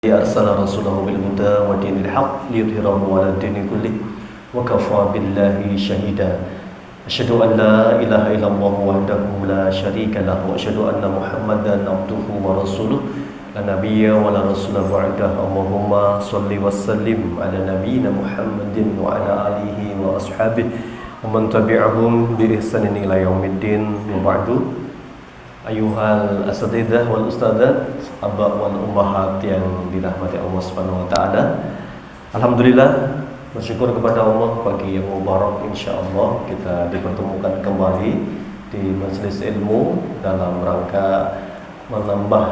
أرسل رسوله بالهدى ودين الحق ليظهره على الدين كله وكفى بالله شهيدا أشهد أن لا إله إلا الله وحده لا شريك له وأشهد أن محمدا عبده ورسوله لا نبي ولا رسول بعده اللهم صل وسلم على نبينا محمد وعلى آله وأصحابه ومن تبعهم بإحسان إلى يوم الدين وبعد Ayuhal asatidzah wal ustadzat, abah wal ummahat yang dirahmati Allah Subhanahu wa taala. Alhamdulillah, bersyukur kepada Allah pagi yang mubarak, insyaallah kita dipertemukan kembali di majelis ilmu dalam rangka menambah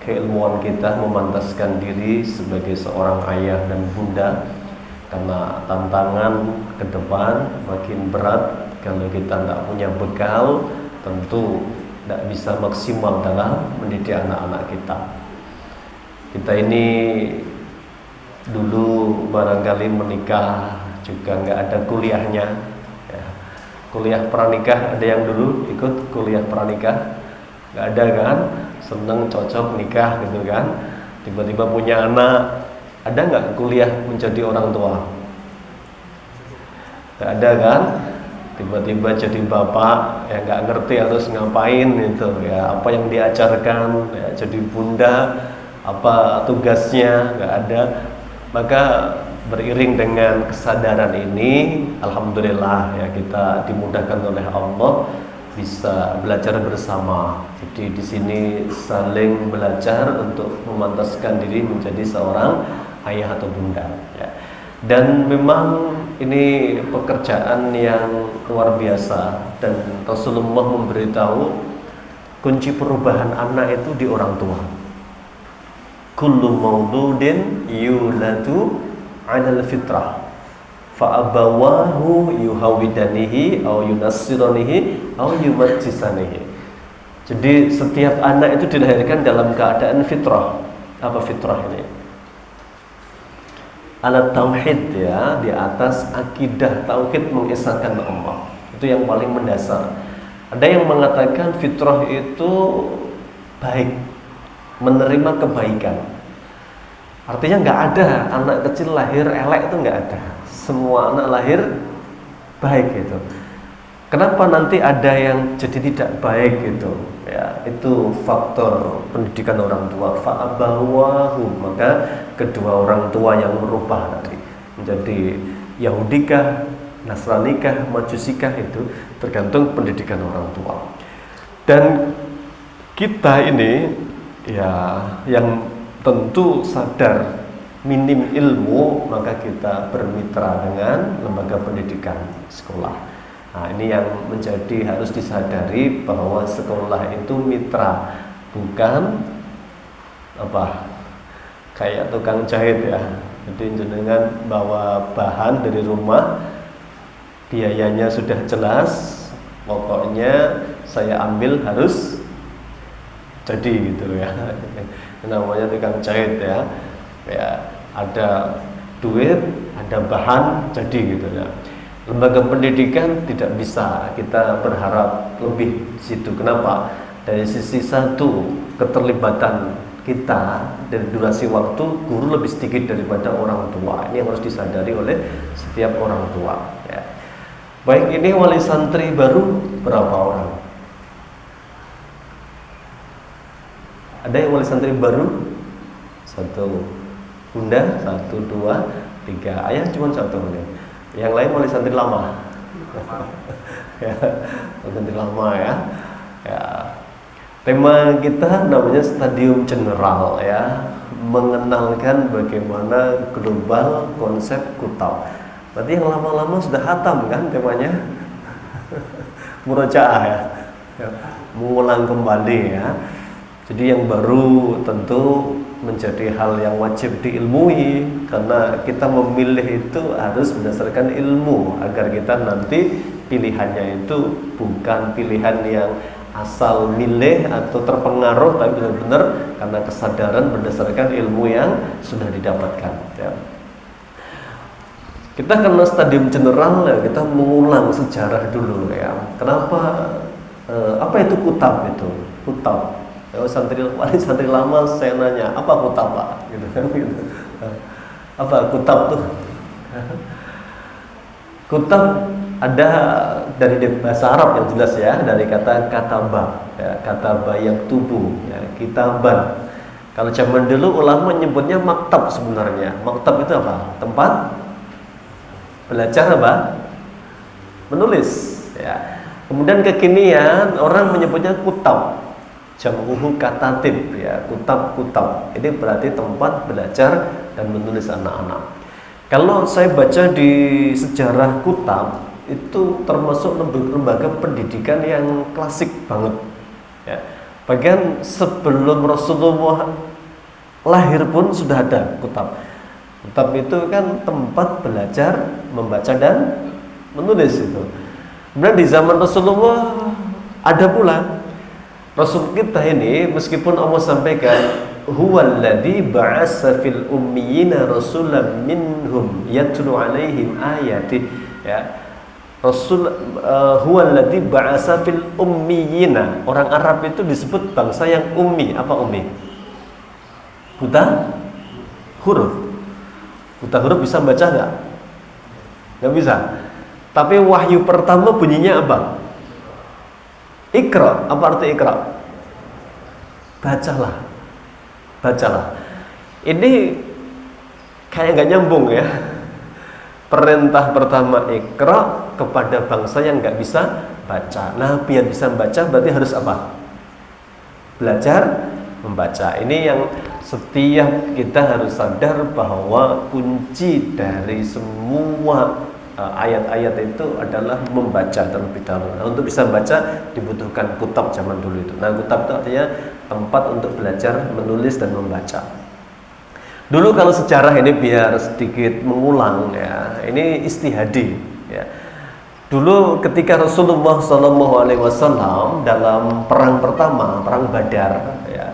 keilmuan kita, memantaskan diri sebagai seorang ayah dan bunda, karena tantangan ke depan makin berat. Kalau kita tidak punya bekal, tentu tidak bisa maksimal dalam mendidik anak-anak kita. Kita ini dulu barangkali menikah juga nggak ada kuliahnya ya. Kuliah pranikah, ada yang dulu ikut kuliah pranikah? Nggak ada kan? Seneng cocok nikah gitu kan, tiba-tiba punya anak. Ada nggak kuliah menjadi orang tua? Nggak ada kan? Tiba-tiba jadi bapak ya nggak ngerti harus ngapain itu ya, apa yang diajarkan ya, jadi bunda apa tugasnya nggak ada. Maka beriring dengan kesadaran ini, alhamdulillah ya, kita dimudahkan oleh Allah bisa belajar bersama. Jadi di sini saling belajar untuk memantaskan diri menjadi seorang ayah atau bunda ya. Dan memang ini pekerjaan yang luar biasa, dan Rasulullah memberitahu kunci perubahan anak itu di orang tua. Kullu mauludin yuladu 'alal fitrah fa abawahu yuhawidanihi aw yunassiranihi aw yumajjisanihi. Jadi setiap anak itu dilahirkan dalam keadaan fitrah. Apa fitrah ini? Alat tauhid ya, di atas akidah tauhid mengesahkan Allah. Itu yang paling mendasar. Ada yang mengatakan fitrah itu baik, menerima kebaikan. Artinya nggak ada anak kecil lahir elek, itu nggak ada. Semua anak lahir baik gitu. Kenapa nanti ada yang jadi tidak baik gitu? Ya, itu faktor pendidikan orang tua. Fa'abawahu, maka kedua orang tua yang merubah tadi menjadi Yahudikah, Nasranikah, Majusikah, itu tergantung pendidikan orang tua. Dan kita ini ya yang tentu sadar minim ilmu, maka kita bermitra dengan lembaga pendidikan sekolah. Nah, ini yang menjadi harus disadari bahwa sekolah itu mitra, bukan apa kayak tukang jahit ya. Jadi jenengan bawa bahan dari rumah, biayanya sudah jelas, pokoknya saya ambil harus jadi gitu ya. Namanya tukang jahit ya. Ya, ada duit, ada bahan, jadi gitu ya. Lembaga pendidikan tidak bisa kita berharap lebih di situ. Kenapa? Dari sisi satu, keterlibatan kita dari durasi waktu, guru lebih sedikit daripada orang tua. Ini yang harus disadari oleh setiap orang tua ya. Baik, ini wali santri baru berapa orang? Ada yang wali santri baru? Satu. Bunda? 1, 2, 3. Ayah cuma 1 mungkin. Yang lain wali santri lama. Ya, wali santri lama ya. Ya. Tema kita namanya Stadium General ya, mengenalkan bagaimana global konsep kutab. Berarti yang lama-lama sudah hatam kan temanya? Murojaah ya. Ya, mengulang kembali ya. Jadi yang baru tentu menjadi hal yang wajib diilmui, karena kita memilih itu harus berdasarkan ilmu, agar kita nanti pilihannya itu bukan pilihan yang asal milih atau terpengaruh, tapi benar-benar karena kesadaran berdasarkan ilmu yang sudah didapatkan ya. Kita karena stadium general ya, kita mengulang sejarah dulu ya. Kenapa apa itu kutab itu? Kutab Kalau santri lama saya nanya, apa kutab Pak? Gitu kan gitu. Apa kutab tuh? Kutab ada dari bahasa Arab yang jelas ya, dari kata kataba, ya, kataba yang tubuh, ya, kitaban. Kalau zaman dulu ulama menyebutnya maktab sebenarnya. Maktab itu apa? Tempat belajar apa? Menulis. Ya. Kemudian kekinian orang menyebutnya kutab. Jamuhu katatib, ya, kutab. Ini berarti tempat belajar dan menulis anak-anak. Kalau saya baca di sejarah kutab, itu termasuk lembaga pendidikan yang klasik banget. Ya. Bahkan sebelum Rasulullah lahir pun sudah ada kutab. Kutab itu kan tempat belajar membaca dan menulis itu. Kemudian di zaman Rasulullah ada pula. Rasul kita ini meskipun Allah sampaikan huwallazi ba'atsa fil ummiyina rasulan minhum yatlu alaihim ayati, ya. Rasul huwallazi ba'atsa fil ummiyina. Orang Arab itu disebut bangsa yang ummi. Apa ummi? Buta huruf. Buta huruf bisa baca enggak? Enggak bisa. Tapi wahyu pertama bunyinya apa? Iqra. Apa arti Iqra? Bacalah. Ini kayak nggak nyambung ya. Perintah pertama Iqra kepada bangsa yang nggak bisa baca. Nah, biar bisa baca berarti harus apa? Belajar membaca. Ini yang setiap kita harus sadar bahwa kunci dari semua ayat-ayat itu adalah membaca terlebih dahulu. Nah, untuk bisa baca dibutuhkan kutab zaman dulu itu. Nah, kutab itu artinya tempat untuk belajar menulis dan membaca. Dulu kalau sejarah ini biar sedikit mengulang ya, ini istihadi ya. Dulu ketika Rasulullah SAW dalam perang pertama, perang Badar ya,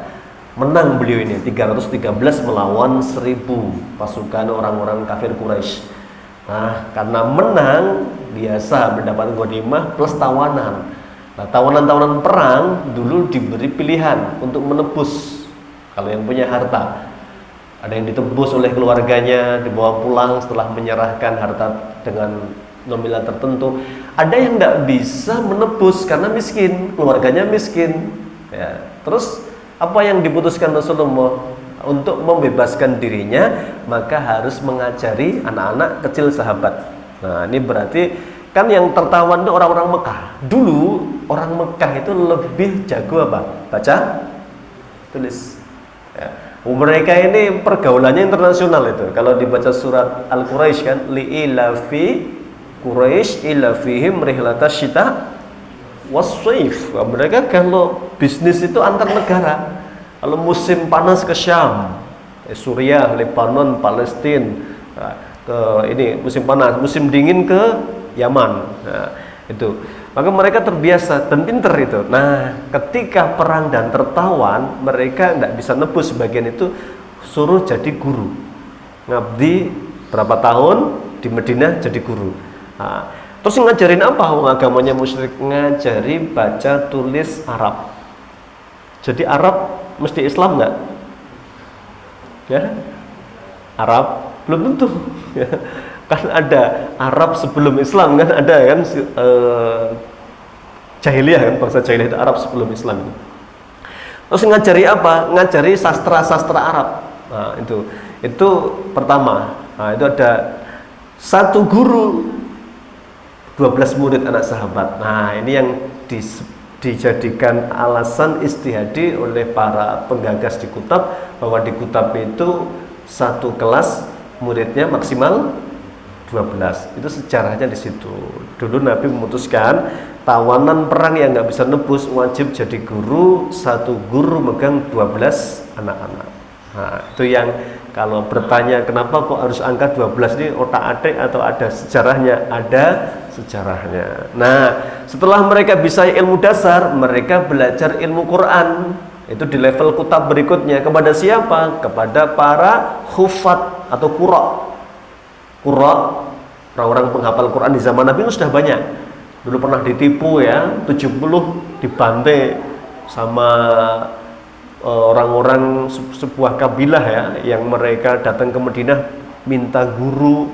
menang beliau ini 313 melawan 1000 pasukan orang-orang kafir Quraisy. Nah, karena menang biasa mendapat ghanimah plus tawanan. Nah, tawanan-tawanan perang dulu diberi pilihan untuk menebus. Kalau yang punya harta, ada yang ditebus oleh keluarganya, dibawa pulang setelah menyerahkan harta dengan nominal tertentu. Ada yang tidak bisa menebus karena miskin, keluarganya miskin. Ya. Terus apa yang diputuskan Rasulullah? Untuk membebaskan dirinya, maka harus mengajari anak-anak kecil sahabat. Nah, ini berarti kan yang tertawan itu orang-orang Mekah. Dulu orang Mekah itu lebih jago apa? Baca, tulis. Ya. Mereka ini pergaulannya internasional itu. Kalau dibaca surat Al-Quraisy kan, li'ilafi Quraisy ilafihim rihlatas syita was-shaif. Mereka kalau bisnis itu antar negara. Kalau musim panas ke Syam, Suriah, Lebanon, Palestina, ke ini musim panas, musim dingin ke Yaman. Nah, itu. Maka mereka terbiasa dan pinter itu. Nah, ketika perang dan tertawan, mereka tidak bisa nebus sebagian itu, suruh jadi guru. Ngabdi berapa tahun di Madinah jadi guru. Nah, terus ngajarin apa? Agamanya musyrik, ngajari baca tulis Arab. Jadi Arab mesti Islam nggak? Ya, Arab belum tentu. Ya. Kan ada Arab sebelum Islam kan ada kan jahiliyah kan, bangsa jahiliyah itu Arab sebelum Islam. Terus ngajari apa? Ngajari sastra Arab. Nah, itu pertama. Nah, itu ada satu guru 12 murid anak sahabat. Nah, ini yang dijadikan alasan istihadi oleh para penggagas di Kutab, bahwa di Kutab itu satu kelas muridnya maksimal 12. Itu sejarahnya di situ. Dulu Nabi memutuskan tawanan perang yang nggak bisa nebus wajib jadi guru, satu guru megang 12 anak-anak. Nah, itu yang kalau bertanya kenapa kok harus angka 12 ini otak-atik atau ada sejarahnya? Ada sejarahnya. Nah, setelah mereka bisa ilmu dasar, mereka belajar ilmu Quran. Itu di level kutab berikutnya. Kepada siapa? Kepada para hufat atau qurra. Qurra, orang-orang penghafal Quran di zaman Nabi itu sudah banyak. Dulu pernah ditipu ya, 70 dibantai sama orang-orang sebuah kabilah ya, yang mereka datang ke Madinah minta guru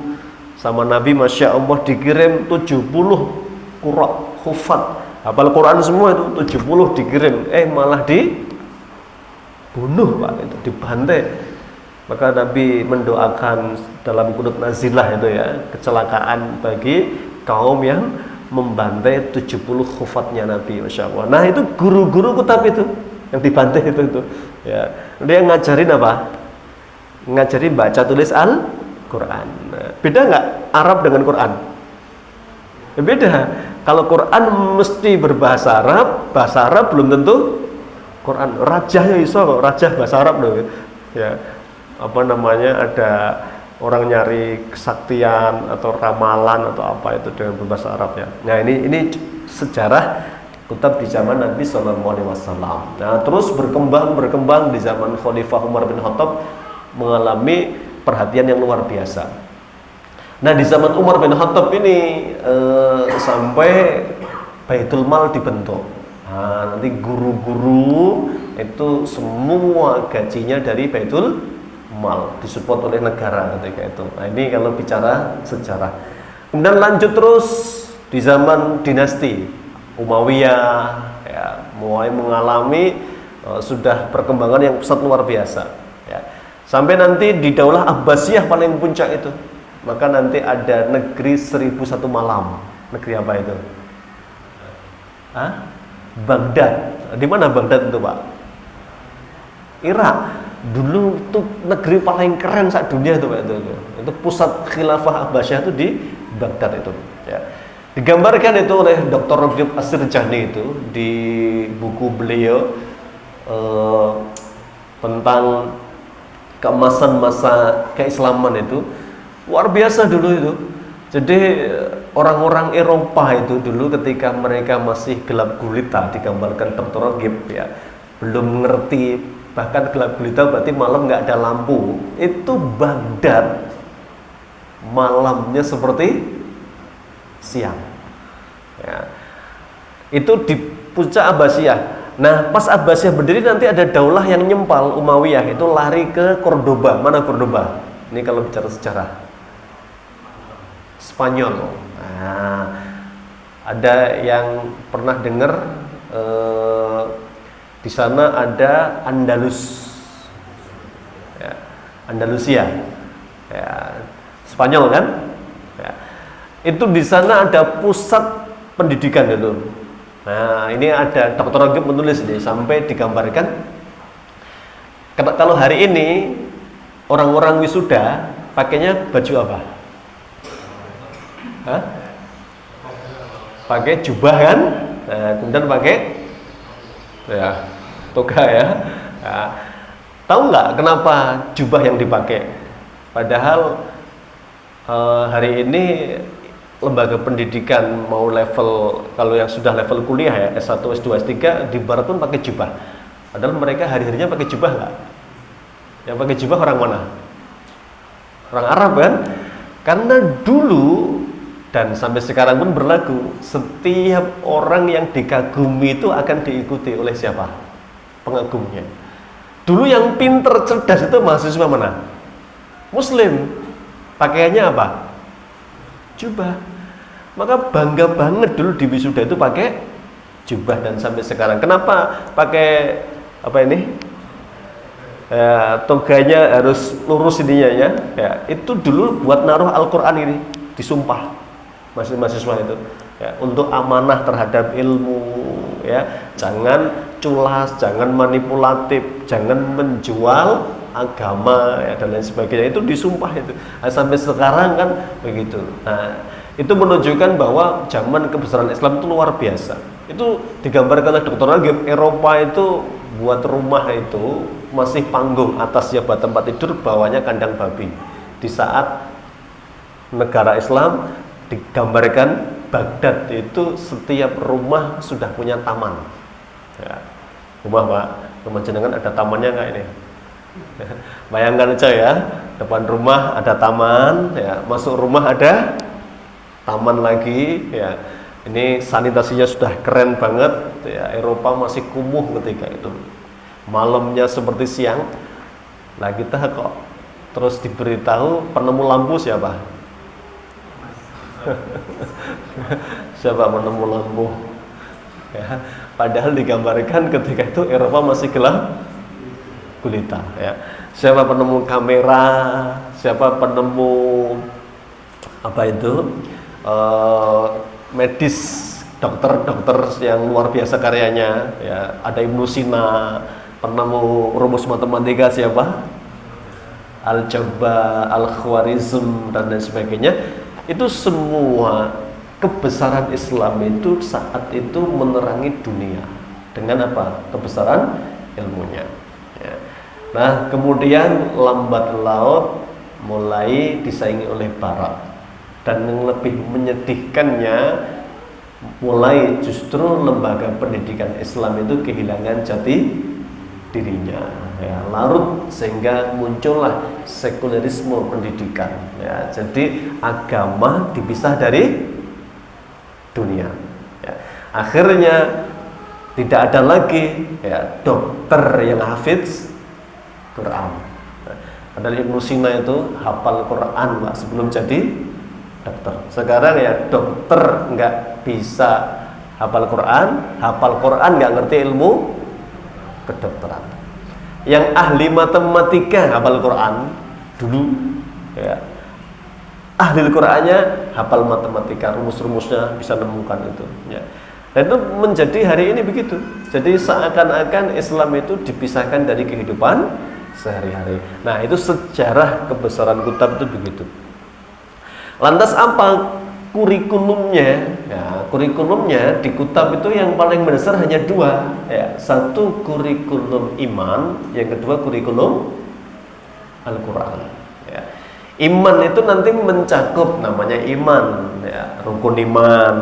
sama Nabi. Masya Allah, dikirim 70 qurra hufat, hafal Quran semua itu 70 dikirim, malah dibunuh Pak, itu dibantai. Maka Nabi mendoakan dalam qunut nazilah itu ya, kecelakaan bagi kaum yang membantai 70 khufatnya Nabi, Masya Allah. Nah itu guru-guru kutab itu yang dibantai itu ya. Dia ngajarin apa? Ngajarin baca tulis Al-Quran. Nah, beda nggak Arab dengan Quran? Ya, beda. Kalau Quran mesti berbahasa Arab, bahasa Arab belum tentu Quran. Rajahnya iso kok, rajah bahasa Arab loh ya. Apa namanya, ada orang nyari kesaktian atau ramalan atau apa itu dengan berbahasa Arab ya. Nah ini sejarah kutab di zaman Nabi Sallallahu Alaihi Wasallam. Nah terus berkembang di zaman Khalifah Umar bin Khattab, mengalami perhatian yang luar biasa. Nah di zaman Umar bin Khattab ini sampai Baitul Mal dibentuk. Nah, nanti guru-guru itu semua gajinya dari Baitul Mal, disupport oleh negara ketika itu. Nah ini kalau bicara sejarah. Kemudian lanjut terus di zaman dinasti Umayyah ya, mulai mengalami sudah perkembangan yang pesat luar biasa ya. Sampai nanti di Daulah Abbasiyah paling puncak itu. Maka nanti ada negeri 1001 malam. Negeri apa itu? Baghdad. Di mana Baghdad itu, Pak? Irak. Dulu itu negeri paling keren saat dunia itu, Pak, itu pusat khilafah Abbasiyah itu di Baghdad itu ya. Digambarkan itu oleh Dr. Raghib As-Sirjani itu di buku beliau tentang keemasan masa keislaman itu luar biasa dulu itu. Jadi orang-orang Eropa itu dulu ketika mereka masih gelap gulita, digambarkan Dr. Raghib ya, belum ngerti, bahkan gelap gulita berarti malam nggak ada lampu. Itu Baghdad malamnya seperti siang ya. Itu di puncak Abbasiyah. Nah pas Abbasiyah berdiri nanti ada daulah yang nyempal, Umayyah, itu lari ke Cordoba. Mana Cordoba? Ini kalau bicara sejarah Spanyol. Nah, ada yang pernah dengar di sana ada Andalus, ya, Andalusia, ya, Spanyol kan? Ya. Itu di sana ada pusat pendidikan itu. Nah, ini ada Dr. Raghib menulis ini sampai digambarkan. Kalau hari ini orang-orang wisuda pakainya baju apa? Pakai jubah kan? Nah, kemudian pakai ya toga ya. Nah, tahu nggak kenapa jubah yang dipakai? Padahal hari ini lembaga pendidikan mau level, kalau yang sudah level kuliah ya S1, S2, S3 di barat pun pakai jubah. Padahal mereka hari-harinya pakai jubah nggak? Yang pakai jubah orang mana? Orang Arab kan? Karena dulu dan sampai sekarang pun berlaku, setiap orang yang dikagumi itu akan diikuti oleh siapa? Pengagumnya. Dulu yang pinter cerdas itu mahasiswa mana? Muslim. Pakaiannya apa? Jubah. Maka bangga banget dulu di wisuda itu pakai jubah, dan sampai sekarang. Kenapa pakai apa ini? Ya, toganya harus lurus ininya ya. Ya, itu dulu buat naruh Al-Qur'an ini, disumpah mahasiswa itu ya, untuk amanah terhadap ilmu ya, jangan culas, jangan manipulatif, jangan menjual agama ya, dan lain sebagainya. Itu disumpah itu. Nah, sampai sekarang kan begitu. Nah, itu menunjukkan bahwa zaman kebesaran Islam itu luar biasa. Itu digambarkan oleh Dr. Raghib, Eropa itu buat rumah itu masih panggung, atasnya buat tempat tidur, bawahnya kandang babi. Di saat negara Islam digambarkan Baghdad itu setiap rumah sudah punya taman ya. Rumah Pak, rumah jenengan ada tamannya nggak ini? Bayangkan aja ya, depan rumah ada taman ya, masuk rumah ada taman lagi ya. Ini sanitasinya sudah keren banget ya. Eropa masih kumuh ketika itu. malamnya seperti siang. Nah kita kok terus diberitahu penemu lampu siapa? Siapa penemu lampu? Ya, padahal digambarkan ketika itu Eropa masih gelap gulita. Ya. Siapa penemu kamera? Siapa penemu apa itu? Medis, dokter yang luar biasa karyanya. Ya, ada Ibnu Sina, penemu rumus matematika siapa? Al-Jabba, Al-Khwarizm dan lain sebagainya. Itu semua kebesaran Islam itu saat itu menerangi dunia dengan apa? Kebesaran ilmunya. Ya. Nah, kemudian lambat laun mulai disaingi oleh Barat, dan yang lebih menyedihkannya mulai justru lembaga pendidikan Islam itu kehilangan jati dirinya, ya, larut, sehingga muncullah sekulerisme pendidikan. Ya, jadi agama dipisah dari dunia. Ya. Akhirnya tidak ada lagi ya dokter yang hafiz Quran. Padahal Ibnu Sina itu hafal Quran Pak, sebelum jadi dokter. Sekarang ya dokter nggak bisa hafal Quran nggak ngerti ilmu kedokteran. Yang ahli matematika hafal Quran dulu, ya. Ahli Qurannya hafal matematika, rumus-rumusnya bisa nemukan itu. Ya. Dan itu menjadi hari ini begitu. Jadi seakan-akan Islam itu dipisahkan dari kehidupan sehari-hari. Nah, itu sejarah kebesaran Kutab itu begitu. Lantas apa kurikulumnya? Ya, kurikulumnya di Kutab itu yang paling mendasar hanya dua. Ya, satu kurikulum iman, yang kedua kurikulum Al-Quran. Ya. Iman itu nanti mencakup namanya iman, ya, rukun iman,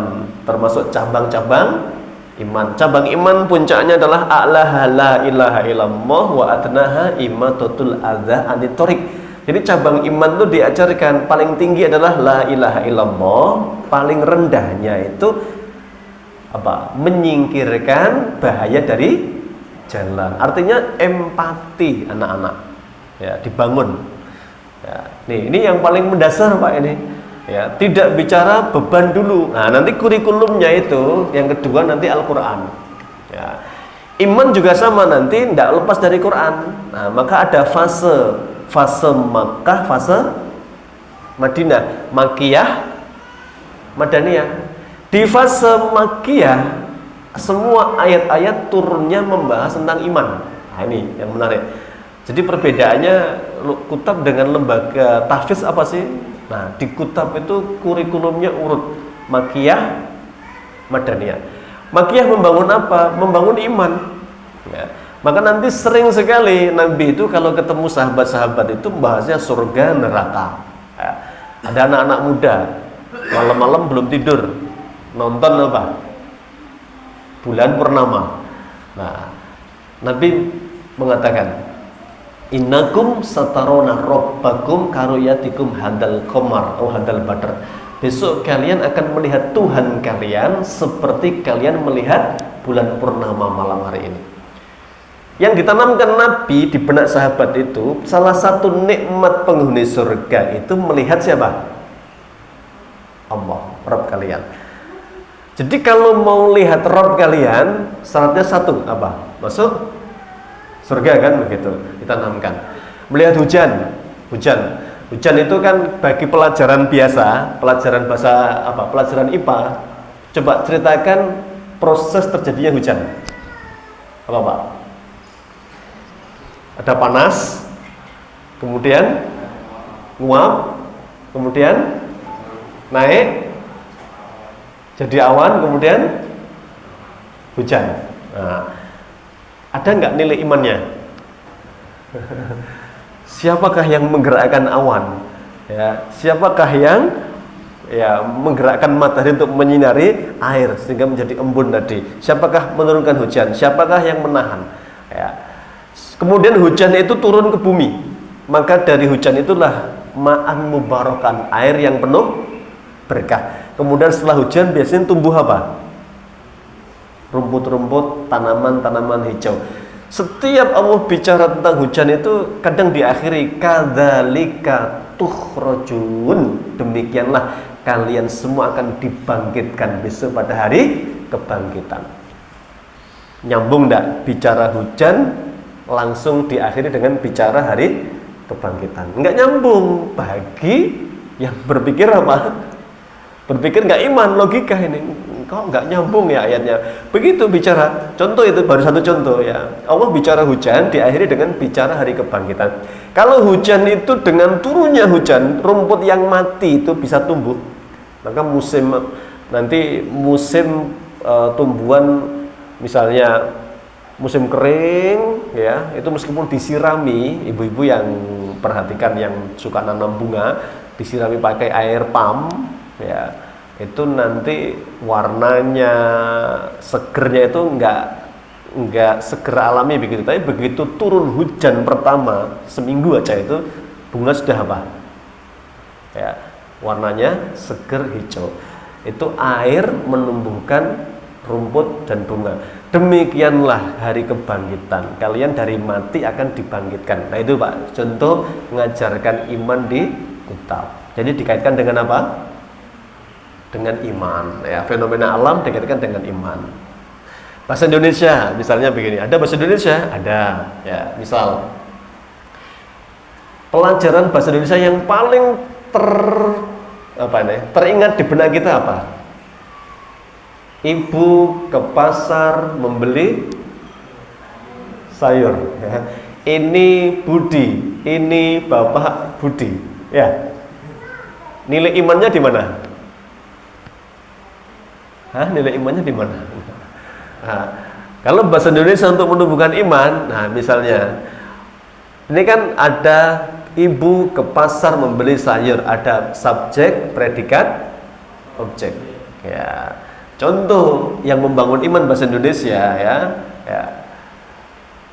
termasuk cabang-cabang iman. Cabang iman puncaknya adalah a'laha la ilaha illallah wa adnaha imatatul adza anit thoriq. Jadi cabang iman itu diajarkan paling tinggi adalah la ilaha illallah, paling rendahnya itu apa? Menyingkirkan bahaya dari jalan. Artinya empati anak-anak. Ya, dibangun. Ya, ini yang paling mendasar Pak ini. Ya, tidak bicara beban dulu. Nah, nanti kurikulumnya itu yang kedua nanti Al-Quran. Ya. Iman juga sama, nanti tidak lepas dari Quran. Nah, maka ada fase Makkah, fase Madinah, Makkiyah, Madaniyah. Di fase Makkiyah semua ayat-ayat turunnya membahas tentang iman. Nah, ini yang menarik. Jadi perbedaannya Kutab dengan lembaga tahfiz apa sih? Nah, di Kutab itu kurikulumnya urut Makkiyah, Madaniyah. Makkiyah membangun apa? Membangun iman. Ya. Maka nanti sering sekali Nabi itu kalau ketemu sahabat-sahabat itu bahasnya surga neraka. Ya. Ada anak-anak muda malam-malam belum tidur, nonton apa? Bulan purnama. Nah, Nabi mengatakan, innakum satarona rabbakum karuyatikum hadal qamar atau hadal badr. Besok kalian akan melihat Tuhan kalian seperti kalian melihat bulan purnama malam hari ini. Yang ditanamkan Nabi di benak sahabat itu, salah satu nikmat penghuni surga itu melihat siapa? Allah, Rabb kalian. Jadi kalau mau lihat Rabb kalian, syaratnya satu, apa? Masuk surga kan begitu, ditanamkan. Melihat hujan itu kan bagi pelajaran biasa, pelajaran bahasa apa? Pelajaran IPA. Coba ceritakan proses terjadinya hujan. Apa Pak? Ada panas, kemudian nguap, kemudian naik jadi awan, kemudian hujan. Nah, ada nggak nilai imannya? Siapakah yang menggerakkan awan? Ya, siapakah yang menggerakkan matahari untuk menyinari air sehingga menjadi embun tadi? Siapakah menurunkan hujan? Siapakah yang menahan? Ya. Kemudian hujan itu turun ke bumi. Maka dari hujan itulah ma'an mubarakan, air yang penuh berkah. Kemudian setelah hujan biasanya tumbuh apa? Rumput-rumput, tanaman-tanaman hijau. Setiap Allah bicara tentang hujan itu kadang diakhiri kadzalika tukhrajun, demikianlah kalian semua akan dibangkitkan besok pada hari kebangkitan. Nyambung enggak? Bicara hujan langsung diakhiri dengan bicara hari kebangkitan. Enggak nyambung bagi yang berpikir apa? Berpikir enggak iman, logika ini. Kok nggak nyambung ya ayatnya? Begitu bicara. Contoh itu baru satu contoh ya. Allah bicara hujan diakhiri dengan bicara hari kebangkitan. Kalau hujan itu dengan turunnya hujan, rumput yang mati itu bisa tumbuh. Maka musim tumbuhan misalnya musim kering ya, itu meskipun disirami, ibu-ibu yang perhatikan yang suka nanam bunga, disirami pakai air pump ya, itu nanti warnanya, segernya itu enggak seger alami begitu. Tapi begitu turun hujan pertama seminggu aja itu bunga sudah apa? Ya, warnanya seger hijau. Itu air menumbuhkan rumput dan bunga. Demikianlah hari kebangkitan. Kalian dari mati akan dibangkitkan. Nah itu Pak, contoh mengajarkan iman di kitab. Jadi dikaitkan dengan apa? Dengan iman ya, fenomena alam dikaitkan dengan iman. Bahasa Indonesia misalnya begini, ada bahasa Indonesia? Ada ya, misal pelajaran bahasa Indonesia yang paling teringat di benak kita apa? Ibu ke pasar membeli sayur ya. Ini Budi, ini Bapak Budi ya. Nilai imannya di mana? Nilai imannya di mana? Nah, kalau bahasa Indonesia untuk menumbuhkan iman, nah misalnya ini kan ada ibu ke pasar membeli sayur, ada subjek, predikat, objek. Ya, contoh yang membangun iman bahasa Indonesia ya.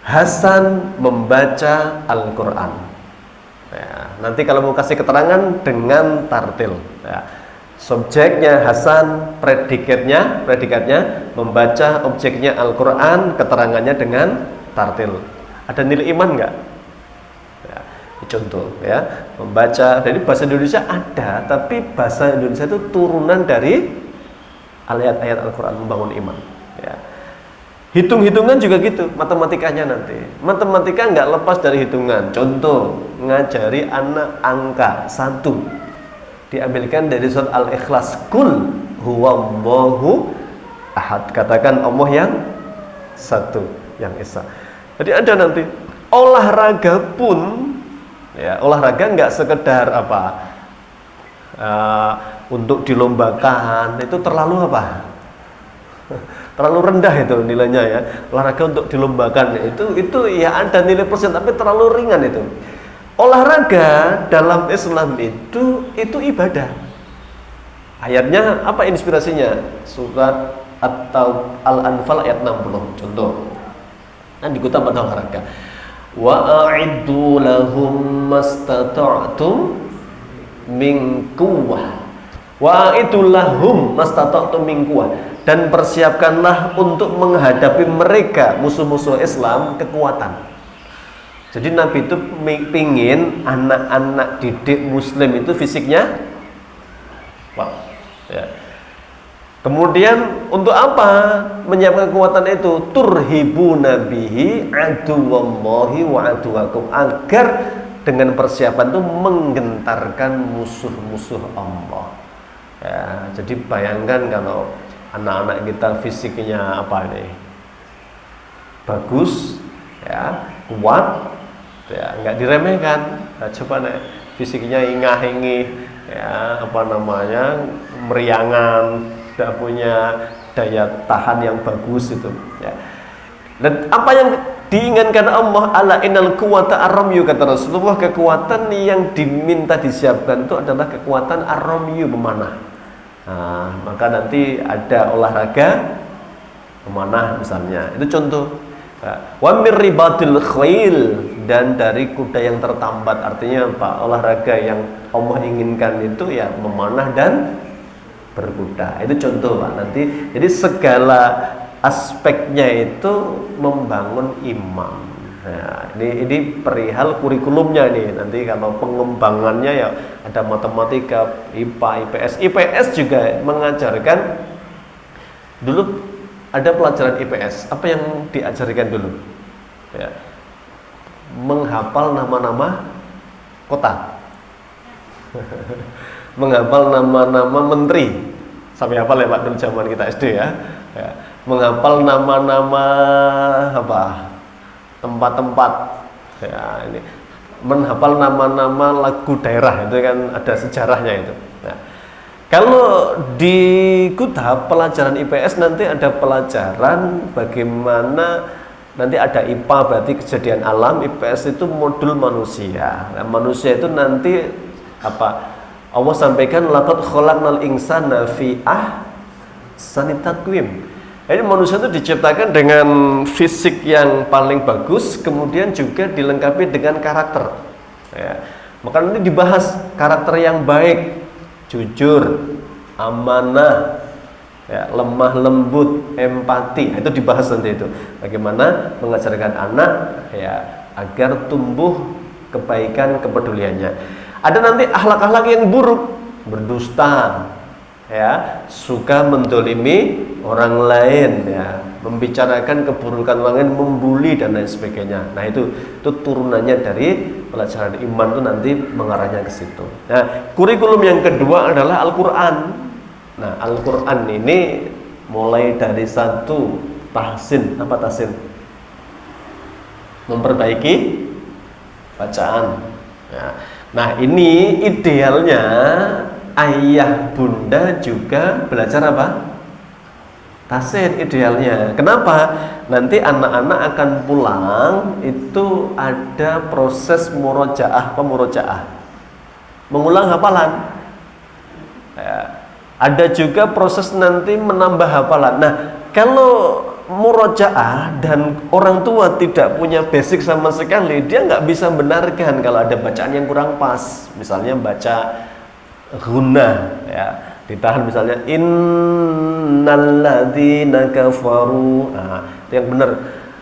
Hasan membaca Al-Quran. Ya, nanti kalau mau kasih keterangan dengan tartil. Ya. Subjeknya Hasan, predikatnya membaca, objeknya Al-Quran, keterangannya dengan tartil. Ada nilai iman enggak? Ya, contoh ya, membaca. Jadi bahasa Indonesia ada, tapi bahasa Indonesia itu turunan dari ayat-ayat Al-Quran membangun iman. Ya. Hitung-hitungan juga gitu, matematikanya nanti. Matematika enggak lepas dari hitungan. Contoh, ngajari anak angka 1. Diambilkan dari surat Al-Ikhlas, Qul huwallahu ahad, katakan Allah yang satu, yang esa. Jadi ada nanti olahraga pun ya, olahraga nggak sekedar untuk dilombakan, itu terlalu terlalu rendah itu nilainya ya. Olahraga untuk dilombakan itu ya ada nilai persen, tapi terlalu ringan itu. Olahraga dalam Islam itu ibadah. Ayatnya apa inspirasinya? Surat atau Al-Anfal ayat 60 contoh. Kan dikutip pada olahraga. Wa a'iddu lahum mastata'tum min quwwah. Wa a'iddu lahum mastata'tum min quwwah. Dan persiapkanlah untuk menghadapi mereka musuh-musuh Islam kekuatan. Jadi Nabi itu pingin anak-anak didik Muslim itu fisiknya ya. Kemudian untuk apa menyiapkan kekuatan itu? Turhibu nabihi aduwallahi wa aduwakum, agar dengan persiapan itu menggentarkan musuh-musuh Allah. Ya, jadi bayangkan kalau anak-anak kita fisiknya bagus, ya, kuat. Ya, nggak diremehkan. Nah, coba fisiknya ingah-ingih ya, meriangan, tidak punya daya tahan yang bagus itu ya. Dan apa yang diinginkan Allah, ala innal quwwata ar-ramyu, kata Rasulullah, kekuatan yang diminta disiapkan itu adalah kekuatan ar-ramyu, memanah. Nah, maka nanti ada olahraga memanah misalnya, itu contoh. Wa mir ribatil khail, dan dari kuda yang tertambat. Artinya apa? Olahraga yang Allah inginkan itu ya memanah dan berkuda. Itu contoh Pak. Nanti jadi segala aspeknya itu membangun iman. Nah, ini perihal kurikulumnya nih. Nanti kalau pengembangannya ya ada matematika, IPA, IPS. IPS juga mengajarkan dulu ada pelajaran IPS. Apa yang diajarkan dulu? Ya, menghafal nama-nama kota, menghafal nama-nama menteri. Sampai hafal ya Pak dulu zaman kita SD ya. Ya. Menghafal nama-nama apa? Tempat-tempat, ya ini menghafal nama-nama lagu daerah itu kan ada sejarahnya itu. Nah, kalau di Kuta pelajaran IPS nanti ada pelajaran bagaimana nanti ada IPA berarti kejadian alam, IPS itu modul manusia. Nah, manusia itu nanti apa? Allah sampaikan laqad khalaqnal insana fi ahsani taqwim. Ini manusia itu diciptakan dengan fisik yang paling bagus, kemudian juga dilengkapi dengan karakter. Ya. Maka nanti dibahas karakter yang baik, jujur, amanah, ya, lemah lembut, empati. Itu dibahas nanti itu. Bagaimana mengajarkan anak ya agar tumbuh kebaikan kepeduliannya. Ada nanti akhlak-akhlak yang buruk, berdusta, ya, suka mendolimi orang lain, ya, membicarakan keburukan orang lain, membuli dan lain sebagainya. Nah itu turunannya dari pelajaran iman itu nanti mengarahnya ke situ. Nah kurikulum yang kedua adalah Al-Quran. Nah Al-Quran ini mulai dari satu tahsin, apa tahsin? Memperbaiki bacaan. Nah ini idealnya ayah bunda juga belajar apa? Tahsin idealnya. Kenapa? Nanti anak-anak akan pulang itu ada proses pemurojaah, mengulang hafalan. Ya. Ada juga proses nanti menambah hafalan. Nah, kalau murojaah dan orang tua tidak punya basic sama sekali, dia nggak bisa benarkan kalau ada bacaan yang kurang pas. Misalnya baca gunnah, ya, ditahan misalnya innalladzina kafaru. Nah, itu yang benar.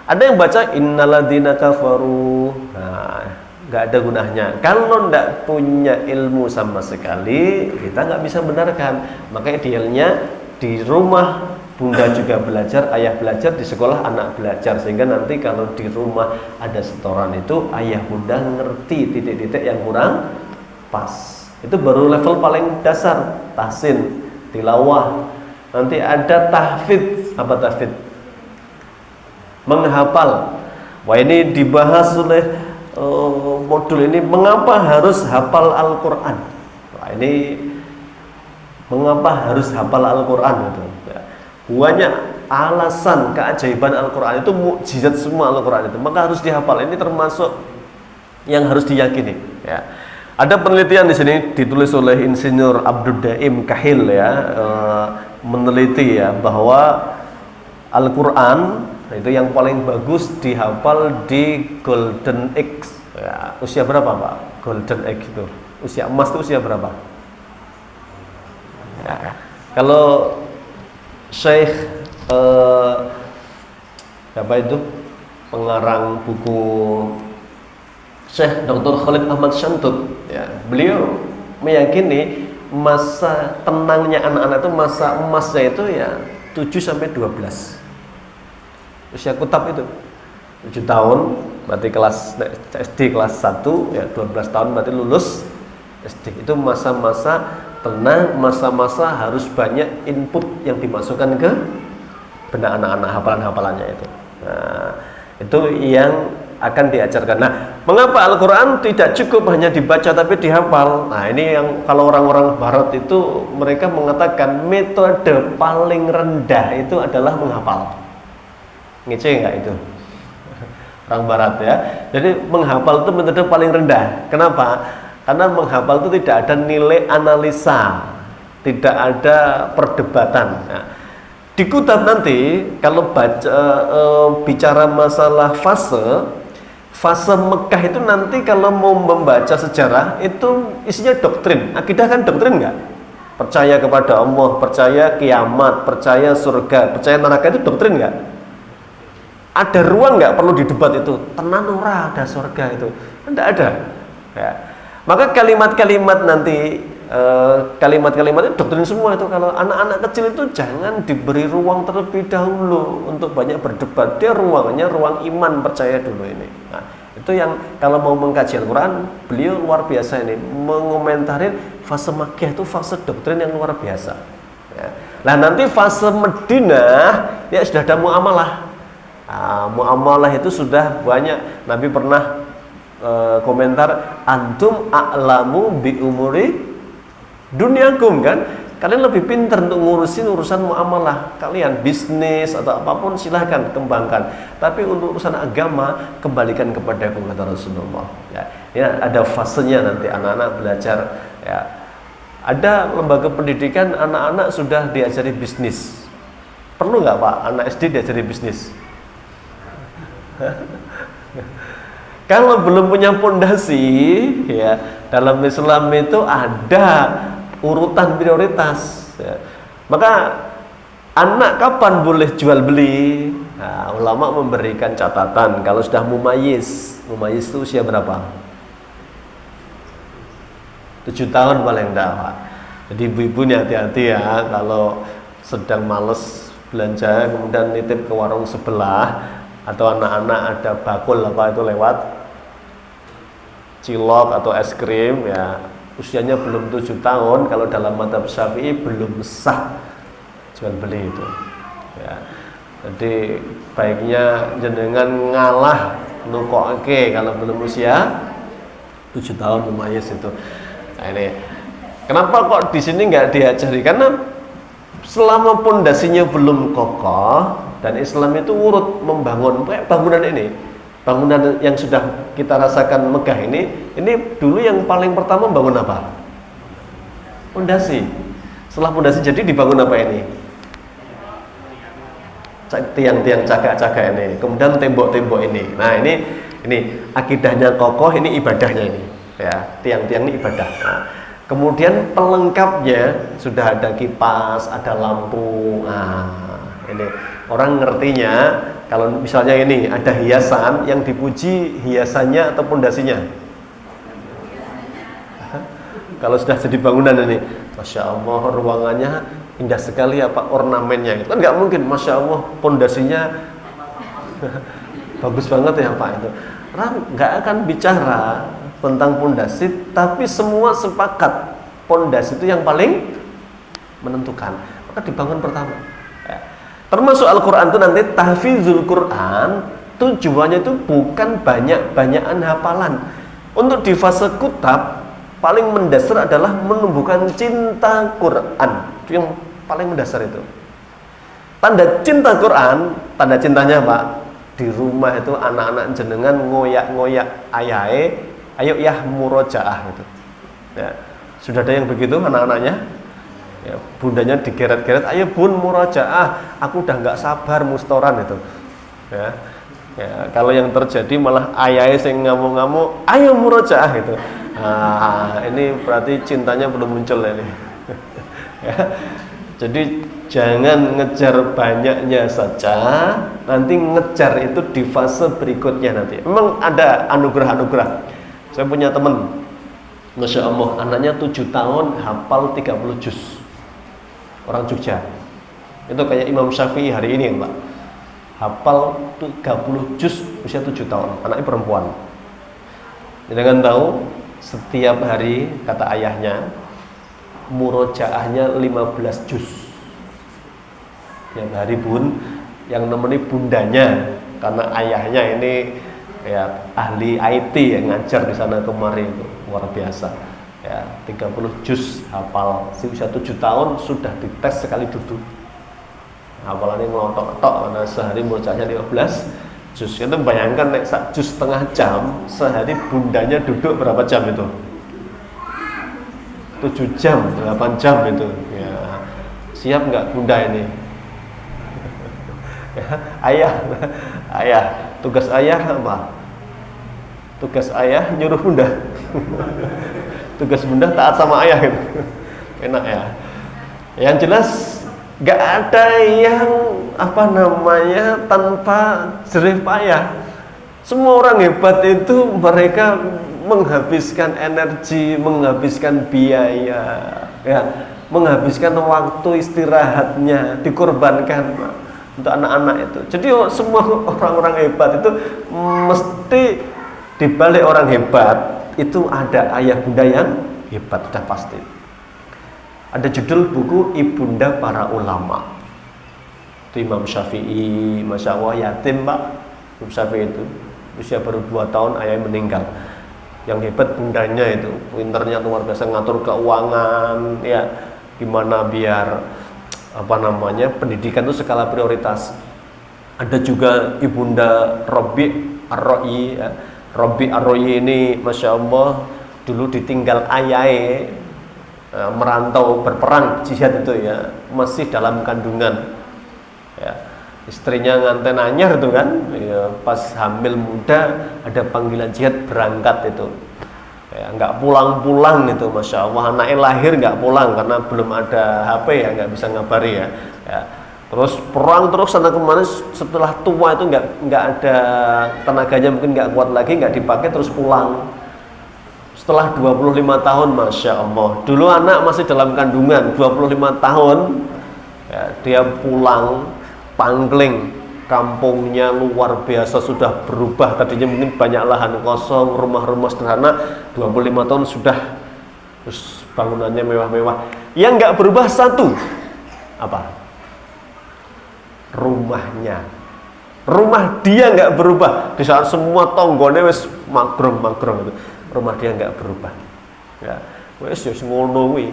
Ada yang baca innalladzina kafaru. Nah, nggak ada gunahnya. Kalau nggak punya ilmu sama sekali, kita nggak bisa benarkan. Makanya idealnya di rumah bunda juga belajar, ayah belajar, di sekolah anak belajar, sehingga nanti kalau di rumah ada setoran itu ayah bunda ngerti titik-titik yang kurang pas. Itu baru level paling dasar, tahsin, tilawah. Nanti ada tahfidz. Apa tahfidz? Menghafal. Wah ini dibahas oleh modul ini, mengapa harus hafal Al-Quran. Wah ini mengapa harus hafal Al-Quran itu. Banyak alasan keajaiban Al-Quran itu, mukjizat semua Al-Quran itu, maka harus dihafal. Ini termasuk yang harus diyakini, ya. Ada penelitian di sini ditulis oleh Insinyur Abdul Daim Kahil, ya, meneliti ya bahwa Al-Quran itu yang paling bagus dihafal di Golden Age. Ya, usia berapa Pak? Golden Age itu usia emas itu usia berapa? Ya, kalau Syekh apa itu pengarang buku Syekh Dr. Khalid Ahmad Syantut, ya, beliau meyakini masa tenangnya anak-anak itu, masa emasnya itu ya 7 sampai 12. Usia kutab itu 7 tahun berarti kelas SD kelas 1, ya 12 tahun berarti lulus SD. Itu masa-masa tenang, masa-masa harus banyak input yang dimasukkan ke benak anak-anak, hafalan-hafalannya itu. Nah, itu yang akan diajarkan. Nah, mengapa Al-Quran tidak cukup hanya dibaca tapi dihafal? Nah, ini yang kalau orang-orang Barat itu mereka mengatakan metode paling rendah itu adalah menghafal. Ngece nggak itu? Orang Barat ya. Jadi menghafal itu metode paling rendah. Kenapa? Karena menghafal itu tidak ada nilai analisa, tidak ada perdebatan. Nah, di kutab nanti kalau bicara masalah fase Mekah itu nanti kalau mau membaca sejarah itu isinya doktrin. Akidah kan doktrin nggak? percaya kepada Allah, percaya kiamat, percaya surga, percaya neraka, itu doktrin nggak? Ada ruang nggak perlu didebat itu? Tenan ora ada surga itu? Tidak ada. Ya. Maka kalimat-kalimat nanti, kalimat-kalimat itu doktrin semua itu. Kalau anak-anak kecil itu jangan diberi ruang terlebih dahulu untuk banyak berdebat. Dia ruangnya ruang iman, percaya dulu ini. Nah, itu yang kalau mau mengkaji Al-Quran, beliau luar biasa ini mengomentarin fase Makkiyah itu fase doktrin yang luar biasa. Ya. Nah nanti fase Madinah ya sudah ada muamalah. Muamalah itu sudah banyak. Nabi pernah komentar, antum a'lamu bi umuri dunyakum, kan? Kalian lebih pintar untuk ngurusin urusan muamalah kalian, bisnis atau apapun silahkan kembangkan. Tapi untuk urusan agama kembalikan kepada kata Rasulullah. Ya, ini ada fasenya nanti anak-anak belajar. Ya, ada lembaga pendidikan anak-anak sudah diajari bisnis. Perlu nggak Pak anak SD diajari bisnis? Kalau belum punya pondasi, ya dalam Islam itu ada urutan prioritas. Ya. Maka anak kapan boleh jual beli? Nah, ulama memberikan catatan kalau sudah mumayyiz. Mumayyiz itu usia berapa? 7 tahun paling enggak, Pak. Jadi ibu-ibu ini hati-hati ya kalau sedang males belanja kemudian nitip ke warung sebelah, atau anak-anak ada bakul apa itu lewat cilok atau es krim, ya usianya belum 7 tahun, kalau dalam mazhab Syafi'i belum sah jual beli itu. Ya. Jadi baiknya jenengan ngalah nukoke kalau belum usia 7 tahun lumayan itu. Nah ini kenapa kok di sini nggak diajari? Karena selama pondasinya belum kokoh dan Islam itu urut membangun kayak bangunan ini, bangunan yang sudah kita rasakan megah ini dulu yang paling pertama bangun apa? Pondasi. Setelah pondasi jadi dibangun apa ini? Tiang-tiang cagak-cagak ini, kemudian tembok-tembok ini. Nah ini akidahnya kokoh, ini ibadahnya ini. Ya, tiang-tiang ini ibadah. Nah, kemudian pelengkapnya sudah ada kipas, ada lampu. Nah, ini orang ngertinya kalau misalnya ini ada hiasan, yang dipuji hiasannya atau pondasinya. Kalau sudah jadi bangunan ini, masya Allah ruangannya indah sekali, apa ornamennya itu kan nggak mungkin, masya Allah pondasinya bagus banget ya Pak itu. Orang nggak akan bicara tentang pondasi, tapi semua sepakat pondasi itu yang paling menentukan, maka dibangun pertama. Ya. Termasuk Al-Quran itu nanti tahfizul Quran, tujuannya itu bukan banyak-banyakan hafalan. Untuk di fase kutab paling mendasar adalah menumbuhkan cinta Quran, itu yang paling mendasar itu. Tanda cinta Quran, tanda cintanya Pak, di rumah itu anak-anak jenengan ngoyak-ngoyak ayahe, ayo ya murojaah gitu. Ya, sudah ada yang begitu anak-anaknya? Ya, bundanya digeret-geret, ayo bun murojaah, aku udah nggak sabar mustoran itu. Ya, kalau yang terjadi malah ayahe sing ngamuk-ngamuk, ayo murojaah itu. Nah, ini berarti cintanya belum muncul ini. Ya, jadi jangan ngejar banyaknya saja, nanti ngejar itu di fase berikutnya nanti. Memang ada anugerah-anugerah. Saya punya teman, masya Allah, anaknya 7 tahun hafal 30 juz. Orang Jogja. Itu kayak Imam Syafi'i hari ini ya Pak. Hafal 30 juz usia 7 tahun. Anaknya perempuan. Jangan tahu, setiap hari kata ayahnya murojaahnya 15 juz. Tiap hari bun, yang nemeni bundanya, karena ayahnya ini ya ahli IT yang ngajar di sana kemari, itu luar biasa. Ya, 30 juz hafal, si usia 7 tahun sudah dites sekali duduk. Hafalannya ngelotok-tok, karena sehari murojaahnya 15 juz. Itu bayangkan nek sak juz setengah jam, sehari bundanya duduk berapa jam itu? 7 jam, 8 jam itu. Ya, siap nggak bunda ini? Ya, ayah, tugas ayah apa? Tugas ayah nyuruh bunda. Tugas bunda taat sama ayah gitu. Enak ya. Yang jelas nggak ada yang tanpa jerih payah. Semua orang hebat itu mereka menghabiskan energi, menghabiskan biaya, ya, menghabiskan waktu istirahatnya, dikorbankan untuk anak-anak itu. Jadi semua orang-orang hebat itu mesti dibalik orang hebat itu ada ayah bunda yang hebat, sudah pasti. Ada judul buku Ibunda Para Ulama. Itu Imam Syafi'i, Masya Allah, yatim Pak. Imam Syafi'i itu usia baru 2 tahun ayahnya meninggal. Yang hebat bundanya itu, pinternya luar biasa, ngatur keuangan, ya, gimana biar pendidikan itu skala prioritas. Ada juga Ibunda Rabi' Ar-Ra'i, ya. Rabi' Ar-Ra'i ini Masya Allah dulu ditinggal ayahnya merantau berperang jihad itu, ya, masih dalam kandungan, ya, istrinya nganten anyar itu kan, ya, pas hamil muda ada panggilan jihad berangkat itu, ya, nggak pulang-pulang itu, Masya Allah, anaknya lahir nggak pulang karena belum ada HP, ya, nggak bisa ngabari, ya, ya. Terus perang terus sana kemana, setelah tua itu nggak ada tenaganya, mungkin nggak kuat lagi, nggak dipakai, terus pulang. Setelah 25 tahun, Masya Allah, dulu anak masih dalam kandungan, 25 tahun, ya, dia pulang, Pangkling, kampungnya luar biasa sudah berubah. Tadinya mungkin banyak lahan kosong, rumah-rumah sederhana, 25 tahun sudah, terus bangunannya mewah-mewah. Yang nggak berubah satu, apa? Rumahnya. Rumah dia nggak berubah. Di saat semua tonggone wis magrong itu, rumah dia nggak berubah, ya, wes ngono kuwi,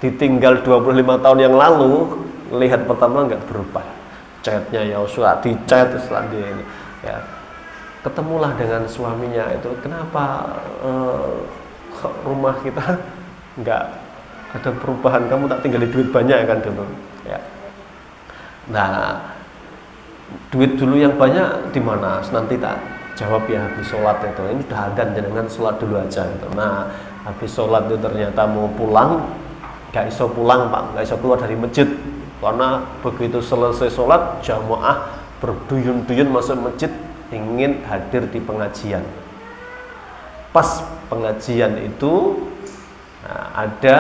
ditinggal 25 tahun yang lalu, lihat pertama nggak berubah, catnya ya sudah dicat setelah ini, ya, ketemulah dengan suaminya itu, kenapa rumah kita nggak ada perubahan, kamu tak tinggali duit banyak kan dulu, ya, nah duit dulu yang banyak di mana, nanti tak jawab, ya, habis sholat itu, ini udah adzan, jangan sholat dulu aja gitu. Nah, habis sholat itu ternyata mau pulang, gak iso pulang Pak, gak iso keluar dari masjid, karena begitu selesai sholat jamaah berduyun-duyun masuk masjid ingin hadir di pengajian. Pas pengajian itu, nah, ada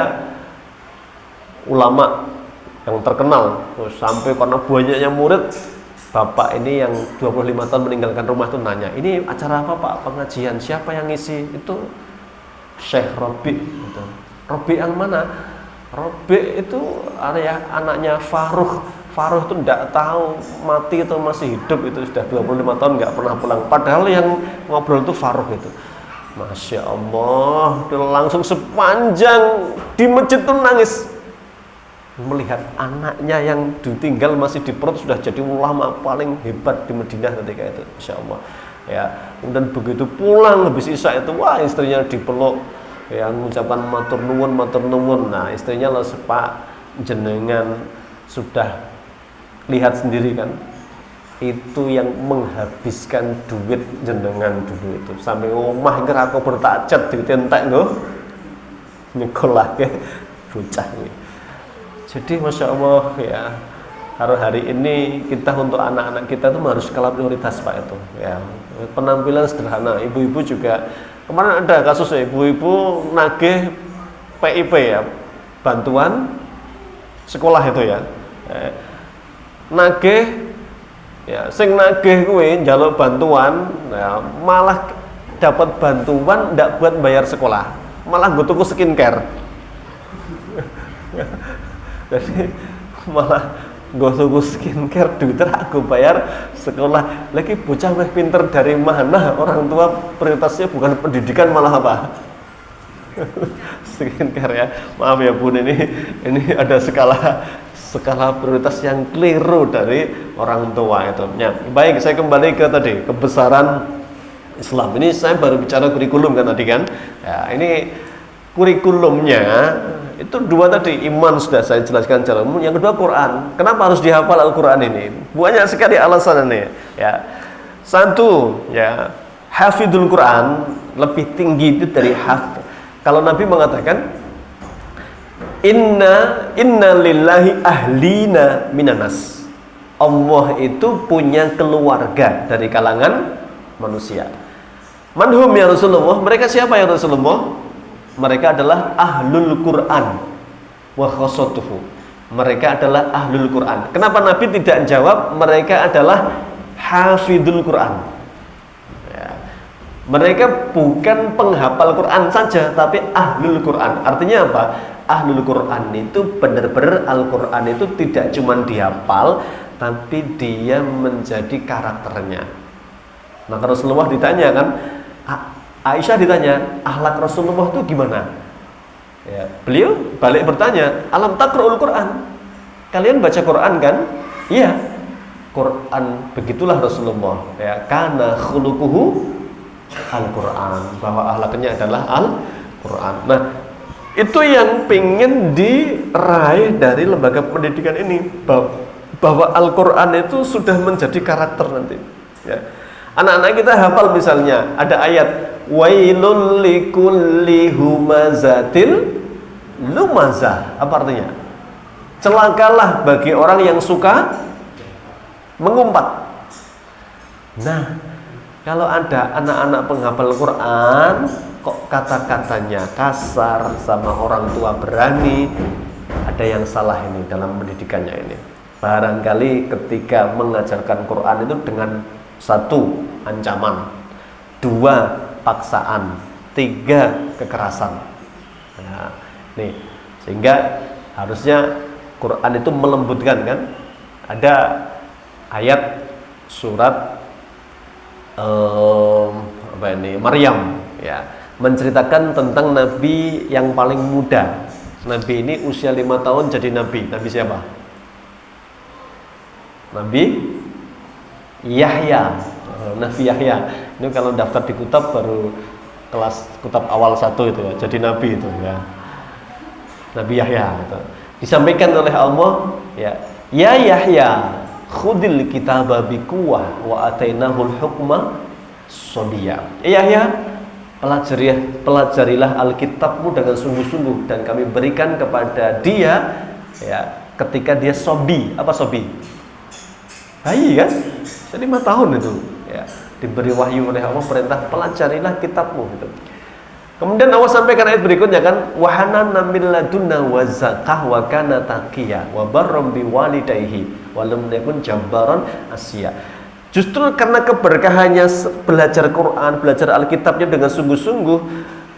ulama yang terkenal, sampai karena banyaknya murid, bapak ini yang 25 tahun meninggalkan rumah itu nanya, ini acara apa Pak? Pengajian, siapa yang ngisi? Itu Syekh Rabi' gitu. Rabi' yang mana? Rabi' itu anaknya Faruh. Faruh itu tidak tahu mati atau masih hidup, itu sudah 25 tahun nggak pernah pulang. Padahal yang ngobrol itu Faruh itu. Masya Allah, langsung sepanjang di masjid itu nangis melihat anaknya yang ditinggal masih di perut sudah jadi ulama paling hebat di Madinah ketika itu, Masya Allah, ya. Kemudian begitu pulang habis isya itu, wah, istrinya dipeluk, ya, mengucapkan matur nuwun. Nah, istrinya lah, Pak, jenengan sudah lihat sendiri kan, itu yang menghabiskan duit jenengan dulu itu, sampai omah kira aku bertajat ditentek loh, nyekolah ke bocah ini. Jadi Masya Allah, ya, hari ini kita untuk anak-anak kita itu harus skala prioritas Pak itu, ya, penampilan sederhana. Ibu-ibu juga, kemarin ada kasus ibu-ibu nagih PIP, ya, bantuan sekolah itu, ya, nagih, ya, sing nagih kuwi njaluk bantuan, ya, malah dapat bantuan ndak buat bayar sekolah, malah gue tuku skincare. Jadi malah gue tuku skincare, duitnya aku bayar sekolah. Lagi bocah meh pinter dari mana, orang tua prioritasnya bukan pendidikan malah apa? Skincare, ya. Maaf ya Bun, ini ada skala prioritas yang keliru dari orang tua itu. Ya, baik, saya kembali ke tadi, kebesaran Islam. Ini saya baru bicara kurikulum kan tadi kan. Ya, ini kurikulumnya itu dua tadi, iman sudah saya jelaskan secara umum, yang kedua Quran. Kenapa harus dihafal Al-Quran ini? Banyak sekali alasan ini, ya. Satu, ya, hafidul Quran lebih tinggi itu dari hafid. Kalau Nabi mengatakan Inna lillahi ahlina minanas. Allah itu punya keluarga dari kalangan manusia. Manhum ya Rasulullah? Mereka siapa ya Rasulullah? Mereka adalah ahlul Quran wa khosotuhu. Mereka adalah ahlul Quran. Kenapa Nabi tidak jawab mereka adalah hafidul Quran? Ya. Mereka bukan penghafal Quran saja, tapi ahlul Quran. Artinya apa? Ahlul Quran itu benar-benar Al-Quran itu tidak cuma dihafal, tapi dia menjadi karakternya. Maka Rasulullah ditanya kan, Aisyah ditanya, akhlak Rasulullah itu gimana? Ya, beliau balik bertanya, alam taqra'ul Quran? Kalian baca Quran kan? Iya. Quran begitulah Rasulullah. Ya, kana khuluquhu Al-Quran, bahwa akhlaknya adalah Al-Quran. Nah, itu yang pengen diraih dari lembaga pendidikan ini, bahwa Al-Quran itu sudah menjadi karakter nanti. Ya. Anak-anak kita hafal misalnya ada ayat wailul likulli humazatil lumazah. Apa artinya? Celakalah bagi orang yang suka mengumpat. Nah, kalau ada anak-anak penghafal Quran kok kata-katanya kasar, sama orang tua berani, ada yang salah ini dalam pendidikannya ini. Barangkali ketika mengajarkan Quran itu dengan satu, ancaman, dua, paksaan, tiga, kekerasan. Nah, nih, sehingga harusnya Quran itu melembutkan kan. Ada ayat surat Maryam, ya, menceritakan tentang nabi yang paling muda. Nabi ini usia 5 tahun jadi nabi. Nabi siapa? Nabi Yahya. Nabi Yahya. Ini kalau daftar di Kutab baru kelas Kutab awal 1 itu ya. Jadi nabi itu ya. Nabi Yahya itu. Disampaikan oleh Allah, ya. Ya Yahya, khudil kitaba biquwah wa atainahul hukma sabiyya. Yahya, pelajarilah Alkitabmu dengan sungguh-sungguh dan kami berikan kepada dia, ya, ketika dia sobi. Apa sobi? Bayi kan? 5 tahun itu, ya, diberi wahyu oleh Allah, perintah pelajarilah kitabmu gitu. Kemudian Allah sampaikan ayat berikutnya kan, wa hanana min ladunna wa zakah wa kana taqiyya wa barram biwalidayhi wa lam yakun jabbaran asya. Justru karena keberkahannya belajar Quran, belajar Alkitabnya dengan sungguh-sungguh,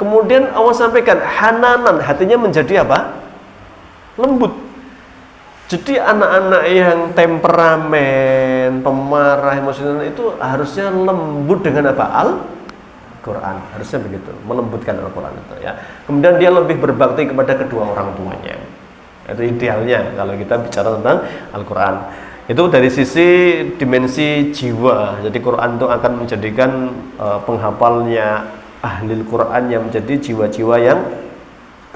kemudian Allah sampaikan hananan, hatinya menjadi apa? Lembut. Jadi anak-anak yang temperamen, pemarah, emosional itu harusnya lembut dengan apa? Al-Quran. Harusnya begitu, melembutkan Al-Quran itu ya. Kemudian dia lebih berbakti kepada kedua orang tuanya. Itu idealnya kalau kita bicara tentang Al-Quran. Itu dari sisi dimensi jiwa. Jadi Quran itu akan menjadikan penghafalnya ahli Quran yang menjadi jiwa-jiwa yang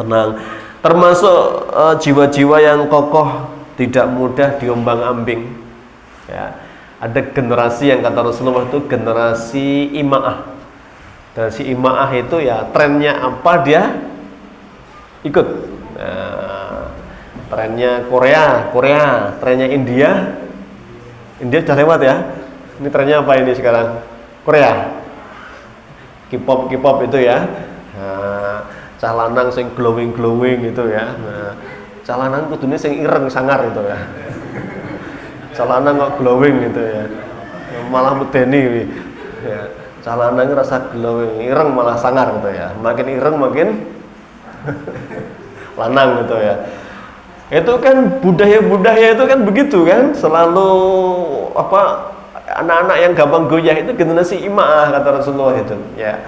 tenang. Termasuk jiwa-jiwa yang kokoh, tidak mudah diombang-ambing. Ya, ada generasi yang kata Rasulullah itu generasi ima'ah. Generasi ima'ah itu ya trennya apa dia ikut. Nah, trennya Korea, trennya India sudah lewat ya. Ini trennya apa ini sekarang? Korea. K-pop itu ya. Nah, calanang sing glowing itu ya. Nah, calanan kudune sing ireng sangar itu ya. Calanan kok glowing gitu ya. Malah medeni ya. Calanan rasa glowing, ireng malah sangar gitu ya. Makin ireng makin lanang gitu ya. Itu kan budaya itu kan begitu kan, selalu apa, anak-anak yang gampang goyah itu generasi ima'ah kata Rasulullah itu ya.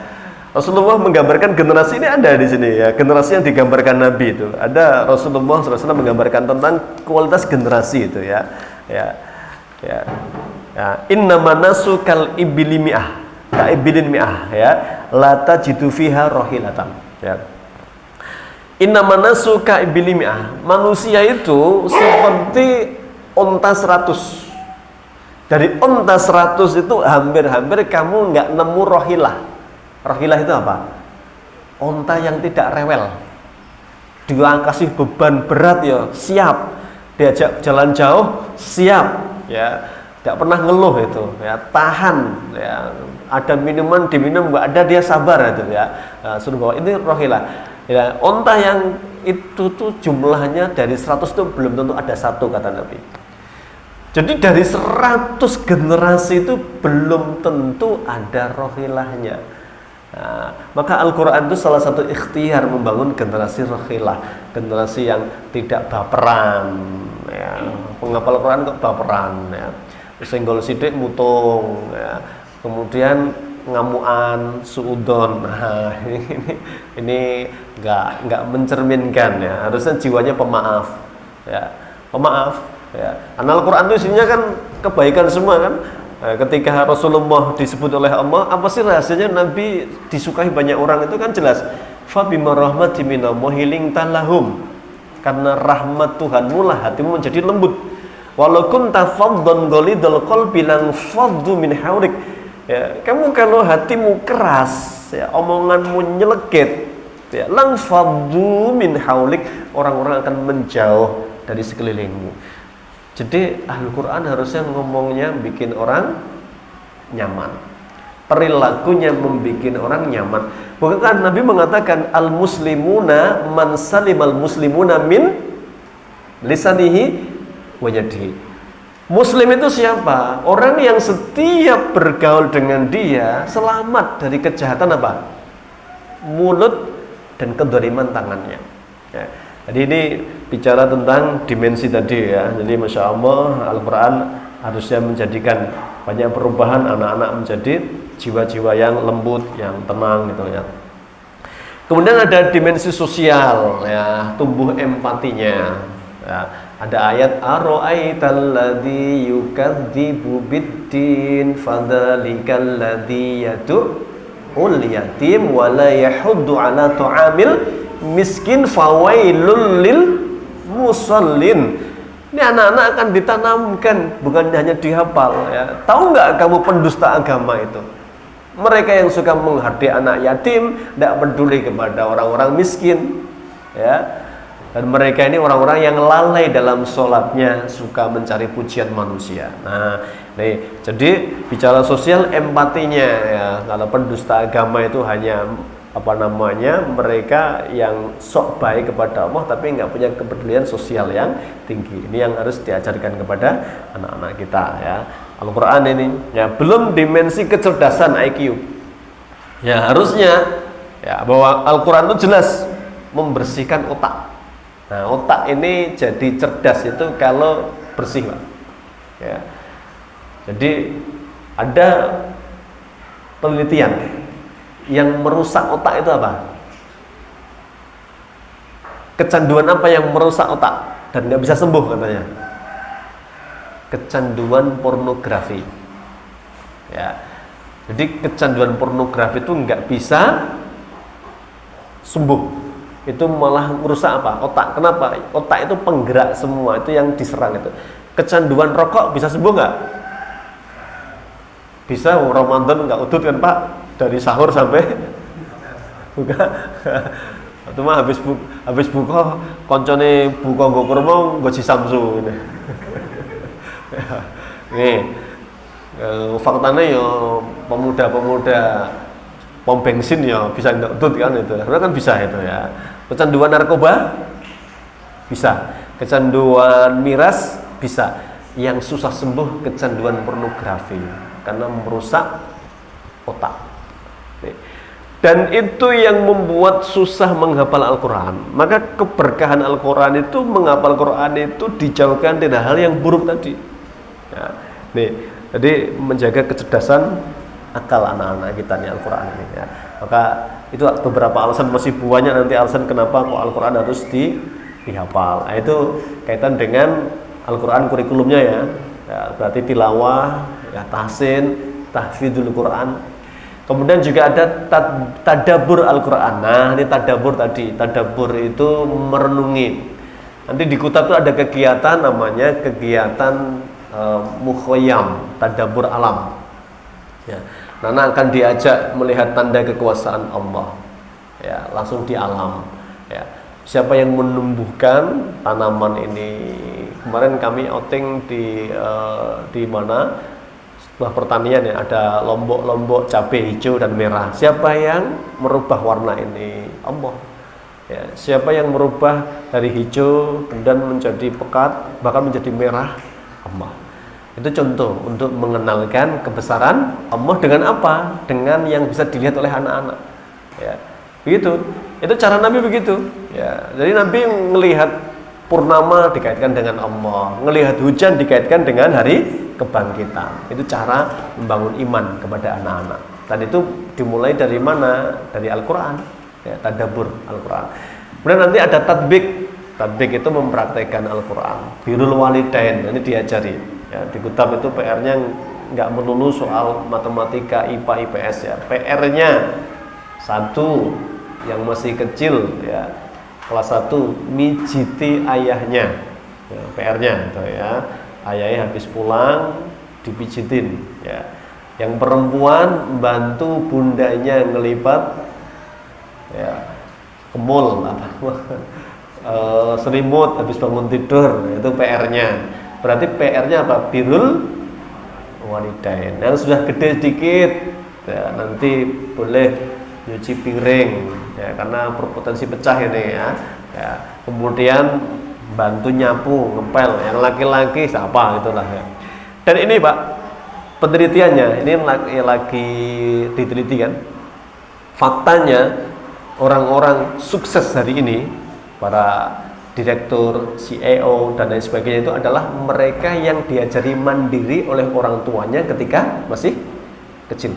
Rasulullah menggambarkan generasi ini ada di sini ya, generasi yang digambarkan Nabi itu. Ada Rasulullah SAW menggambarkan tentang kualitas generasi itu ya. Innaman nasu kal ibli mi'ah, ka ibilin mi'ah ya, la tajidu fiha rahilatan ya. Innaman nasu ka ibli mi'ah, manusia itu seperti onta 100. Dari onta 100 itu hampir-hampir kamu nggak nemu rohilah. Rohilah itu apa? Onta yang tidak rewel. dia kasih beban berat ya siap, diajak jalan jauh siap, ya tidak pernah ngeluh itu, ya tahan, ya ada minuman diminum nggak ada dia sabar itu ya. Nah, suruh bawa ini rohilah, ya onta yang itu tuh jumlahnya dari 100 itu belum tentu ada satu kata Nabi. Jadi dari 100 generasi itu belum tentu ada rohilahnya. Nah, maka Al-Quran itu salah satu ikhtiar membangun generasi rohilah, generasi yang tidak baperan, ya. Penghafal Quran kok baperan, ya. Senggol sidik mutung, ya. Kemudian ngamuan suudon. Nah, ini nggak mencerminkan, ya. Harusnya jiwanya pemaaf, ya. Pemaaf, ya. Karena Al-Quran itu isinya kan kebaikan semua kan. Ketika Rasulullah disebut oleh Allah, apa sih rahasianya Nabi disukai banyak orang itu kan jelas. Fa bima rahmatin minallahi linta lahum. Karena rahmat Tuhanmu lah hatimu menjadi lembut. Walau kunta faddan ghalidul qalbi lang faddu min hawlik. Ya, kamu kalau hatimu keras, ya, omonganmu nyelekit, ya, lang faddu min hawlik, orang-orang akan menjauh dari sekelilingmu. Jadi Al-Quran harusnya ngomongnya bikin orang nyaman, perilakunya membikin orang nyaman. Bukan Nabi mengatakan al-muslimuna man salimal muslimuna min lisanihi wa yadihi. Muslim itu siapa? Orang yang setiap bergaul dengan dia selamat dari kejahatan apa? Mulut dan kedoliman tangannya, ya. Jadi ini bicara tentang dimensi tadi ya. Jadi Masya Allah Al-Quran harusnya menjadikan banyak perubahan, anak-anak menjadi jiwa-jiwa yang lembut, yang tenang gitu ya. Kemudian ada dimensi sosial ya, tumbuh empatinya ya. Ada ayat ara'aital ladzi yukadzibu biddin fadzalikal ladzi yad'ul yatim wa la yahuddu ala ta'amil miskin fawailul lil musallin. Ini anak-anak akan ditanamkan, bukan hanya dihafal ya. Tahu nggak kamu pendusta agama itu? Mereka yang suka menghardik anak yatim, tidak peduli kepada orang-orang miskin ya. Dan mereka ini orang-orang yang lalai dalam sholatnya, suka mencari pujian manusia. Nah, nih, jadi bicara sosial empatinya ya. Kalau pendusta agama itu hanya mereka yang sok baik kepada Allah tapi nggak punya kepedulian sosial yang tinggi. Ini yang harus diajarkan kepada anak-anak kita ya. Al-Quran ini ya, belum dimensi kecerdasan IQ ya, harusnya ya bahwa Al-Quran itu jelas membersihkan otak. Nah, otak ini jadi cerdas itu kalau bersih, Pak ya. Jadi ada penelitian yang merusak otak itu apa? Kecanduan apa yang merusak otak dan nggak bisa sembuh katanya? Kecanduan pornografi. Ya, jadi kecanduan pornografi itu nggak bisa sembuh. Itu malah merusak apa? Otak. Kenapa? Otak itu penggerak semua, itu yang diserang itu. Kecanduan rokok bisa sembuh nggak? Bisa. Ramadan nggak udut kan Pak? Dari sahur sampai buka. Itu mah habis buka koncone buka nggo kurma nggo Samsu ini. Nih. Faktanya ya pemuda-pemuda pom bensin ya bisa ndut kan itu. Karena kan bisa itu ya. Kecanduan narkoba bisa. Kecanduan miras bisa. Yang susah sembuh kecanduan pornografi karena merusak otak. Dan itu yang membuat susah menghafal Al-Quran. Maka keberkahan Al-Quran itu, menghafal Quran itu dijauhkan dari hal yang buruk tadi ya. Nih, jadi menjaga kecerdasan akal anak-anak kita nih Al-Quran ini ya. Maka itu beberapa alasan, masih banyak nanti alasan kenapa kok Al-Quran harus dihafal. Nah, itu kaitan dengan Al-Quran kurikulumnya ya. Ya, berarti tilawah, ya, tahsin, tahfidzul Quran. Kemudian juga ada tadabbur Al-Quran. Nah, ini tadabbur tadi. Tadabbur itu merenungi. Nanti di Kuta itu ada kegiatan namanya kegiatan mukhayyam, tadabbur alam. Ya. Nana akan diajak melihat tanda kekuasaan Allah. Ya, langsung di alam. Ya. Siapa yang menumbuhkan tanaman ini? Kemarin kami outing di mana? Sebuah pertanian ya, ada lombok-lombok cabai hijau dan merah. Siapa yang merubah warna ini? Allah. Ya, siapa yang merubah dari hijau kemudian menjadi pekat bahkan menjadi merah? Allah. Itu contoh untuk mengenalkan kebesaran Allah dengan apa? Dengan yang bisa dilihat oleh anak-anak. Ya, begitu. Itu cara Nabi begitu. Ya, jadi Nabi melihat purnama dikaitkan dengan Allah, melihat hujan dikaitkan dengan hari kebangkitan. Itu cara membangun iman kepada anak-anak. Dan itu dimulai dari mana? Dari Al-Quran, ya, tadabbur Al-Quran. Kemudian nanti ada tatbik. Tatbik itu mempraktekkan Al-Quran. Birrul walidain, ini diajari. Ya, di kitab itu PR-nya nggak melulu soal matematika, IPA, IPS ya. PR-nya satu, yang masih kecil ya, kelas 1 mijiti ayahnya. Ya, PR-nya itu ya. Ayahnya habis pulang dipijitin ya. Yang perempuan bantu bundanya ngelipat ya, kemul apa selimut habis bangun tidur, itu PR-nya. Berarti PR-nya apa? Birrul walidain. Yang sudah gede sedikit ya, nanti boleh nyuci piring ya, karena berpotensi pecah ini ya. Ya, kemudian bantu nyapu, ngepel. Yang laki-laki siapa itulah ya. Dan ini Pak, penelitiannya ini lagi diteliti kan. Faktanya orang-orang sukses hari ini, para direktur, CEO dan lain sebagainya, itu adalah mereka yang diajari mandiri oleh orang tuanya ketika masih kecil.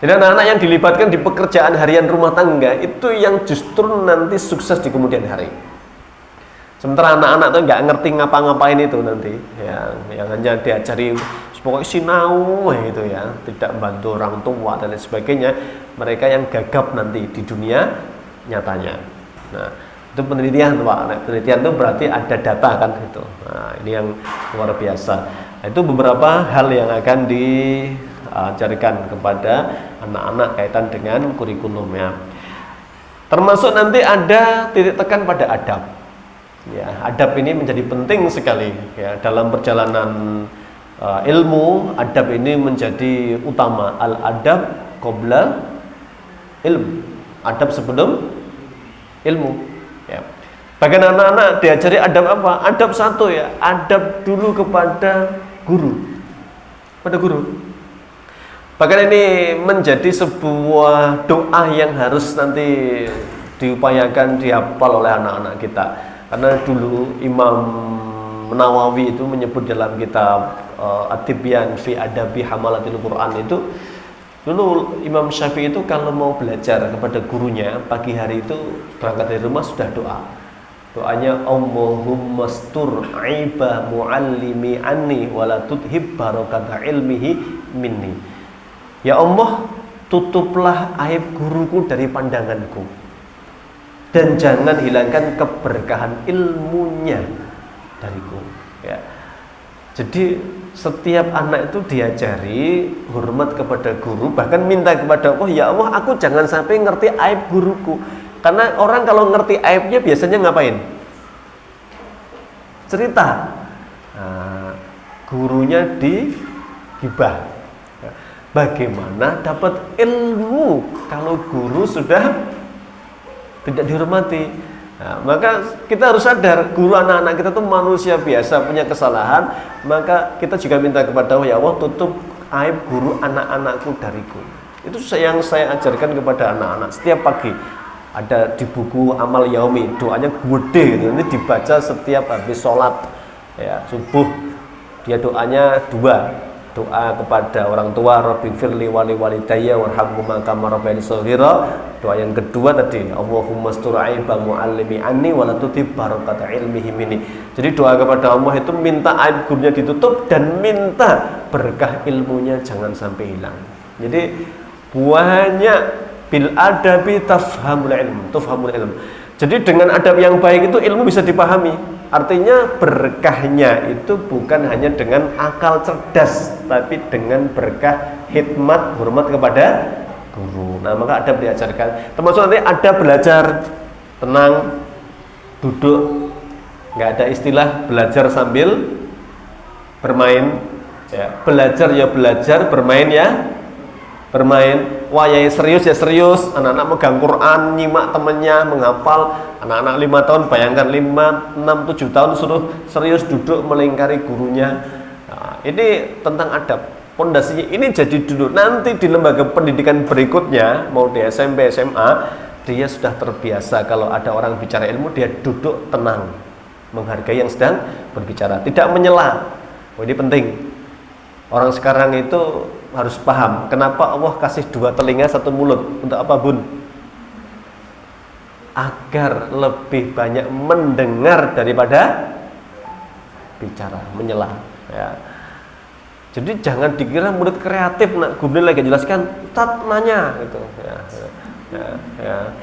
Jadi anak-anak yang dilibatkan di pekerjaan harian rumah tangga itu yang justru nanti sukses di kemudian hari. Sementara anak-anak tuh nggak ngerti ngapa-ngapain itu nanti, yang hanya diajari pokoknya sinau gitu ya, tidak membantu orang tua dan lain sebagainya. Mereka yang gagap nanti di dunia nyatanya. Nah, itu penelitian Pak. Penelitian itu berarti ada data kan gitu. Nah, ini yang luar biasa. Nah, itu beberapa hal yang akan diajarkan kepada anak-anak kaitan dengan kurikulumnya. Termasuk nanti ada titik tekan pada adab. Ya, adab ini menjadi penting sekali ya dalam perjalanan ilmu. Adab ini menjadi utama. Al-adab qabla ilm. Adab sebelum ilmu. Ya. Bahkan anak-anak diajari adab apa? Adab satu ya, adab dulu kepada guru. Pada guru. Bahkan ini menjadi sebuah doa yang harus nanti diupayakan dihafal oleh anak-anak kita. Karena dulu Imam Nawawi itu menyebut dalam kitab At-Tibyan fi Adabi Hamalatil Quran itu, dulu Imam Syafi'i itu kalau mau belajar kepada gurunya pagi hari itu berangkat dari rumah sudah doa. Doanya Allahumma stur aiba muallimi anni wala tudhib barakata ilmihi minni. Ya Allah, tutuplah aib guruku dari pandanganku dan jangan hilangkan keberkahan ilmunya dariku ya. Jadi setiap anak itu diajari hormat kepada guru, bahkan minta kepada Allah, ya Allah aku jangan sampai ngerti aib guruku. Karena orang kalau ngerti aibnya biasanya ngapain? Cerita. Nah, gurunya digibah. Bagaimana dapat ilmu kalau guru sudah tidak dihormati? Nah, maka kita harus sadar guru anak-anak kita itu manusia biasa, punya kesalahan. Maka kita juga minta kepada Allah, ya Allah tutup aib guru anak-anakku dariku. Itu yang saya ajarkan kepada anak-anak setiap pagi. Ada di buku Amal Yaumi, doanya gede gitu. Ini dibaca setiap habis sholat ya, subuh. Dia doanya dua. Doa kepada orang tua, Rabbi firli wali walidayya warhamhuma kama rabbayani shaghira. Doa yang kedua tadi, Allahumma stur aiba muallimi anni wa la tutib barakata ilmihi minni. Jadi doa kepada Allah itu minta aib gurunya ditutup dan minta berkah ilmunya jangan sampai hilang. Jadi banyak bil adabi tafhamul ilm. Jadi dengan adab yang baik itu ilmu bisa dipahami. Artinya berkahnya itu bukan hanya dengan akal cerdas, tapi dengan berkah hikmat, hormat kepada guru. Nah, maka adab diajarkan. Termasuk nanti ada belajar tenang, duduk, nggak ada istilah belajar sambil bermain, ya. Belajar ya belajar, bermain ya bermain. Wah, ya serius ya serius. Anak-anak megang Quran, nyimak temennya, menghafal. Anak-anak 5 tahun, bayangkan 5, 6, 7 tahun suruh serius duduk melingkari gurunya. Nah, ini tentang adab. Pondasinya ini jadi dulu. Nanti di lembaga pendidikan berikutnya, mau di SMP, SMA, dia sudah terbiasa kalau ada orang bicara ilmu, dia duduk tenang, menghargai yang sedang berbicara, tidak menyela. Oh, ini penting. Orang sekarang itu harus paham kenapa Allah kasih 2 telinga 1 mulut. Untuk apa, Bun? Agar lebih banyak mendengar daripada bicara, menyela, ya. Jadi jangan dikira murid kreatif, nak guru lagi jelaskan, Ustaz nanya gitu, ya.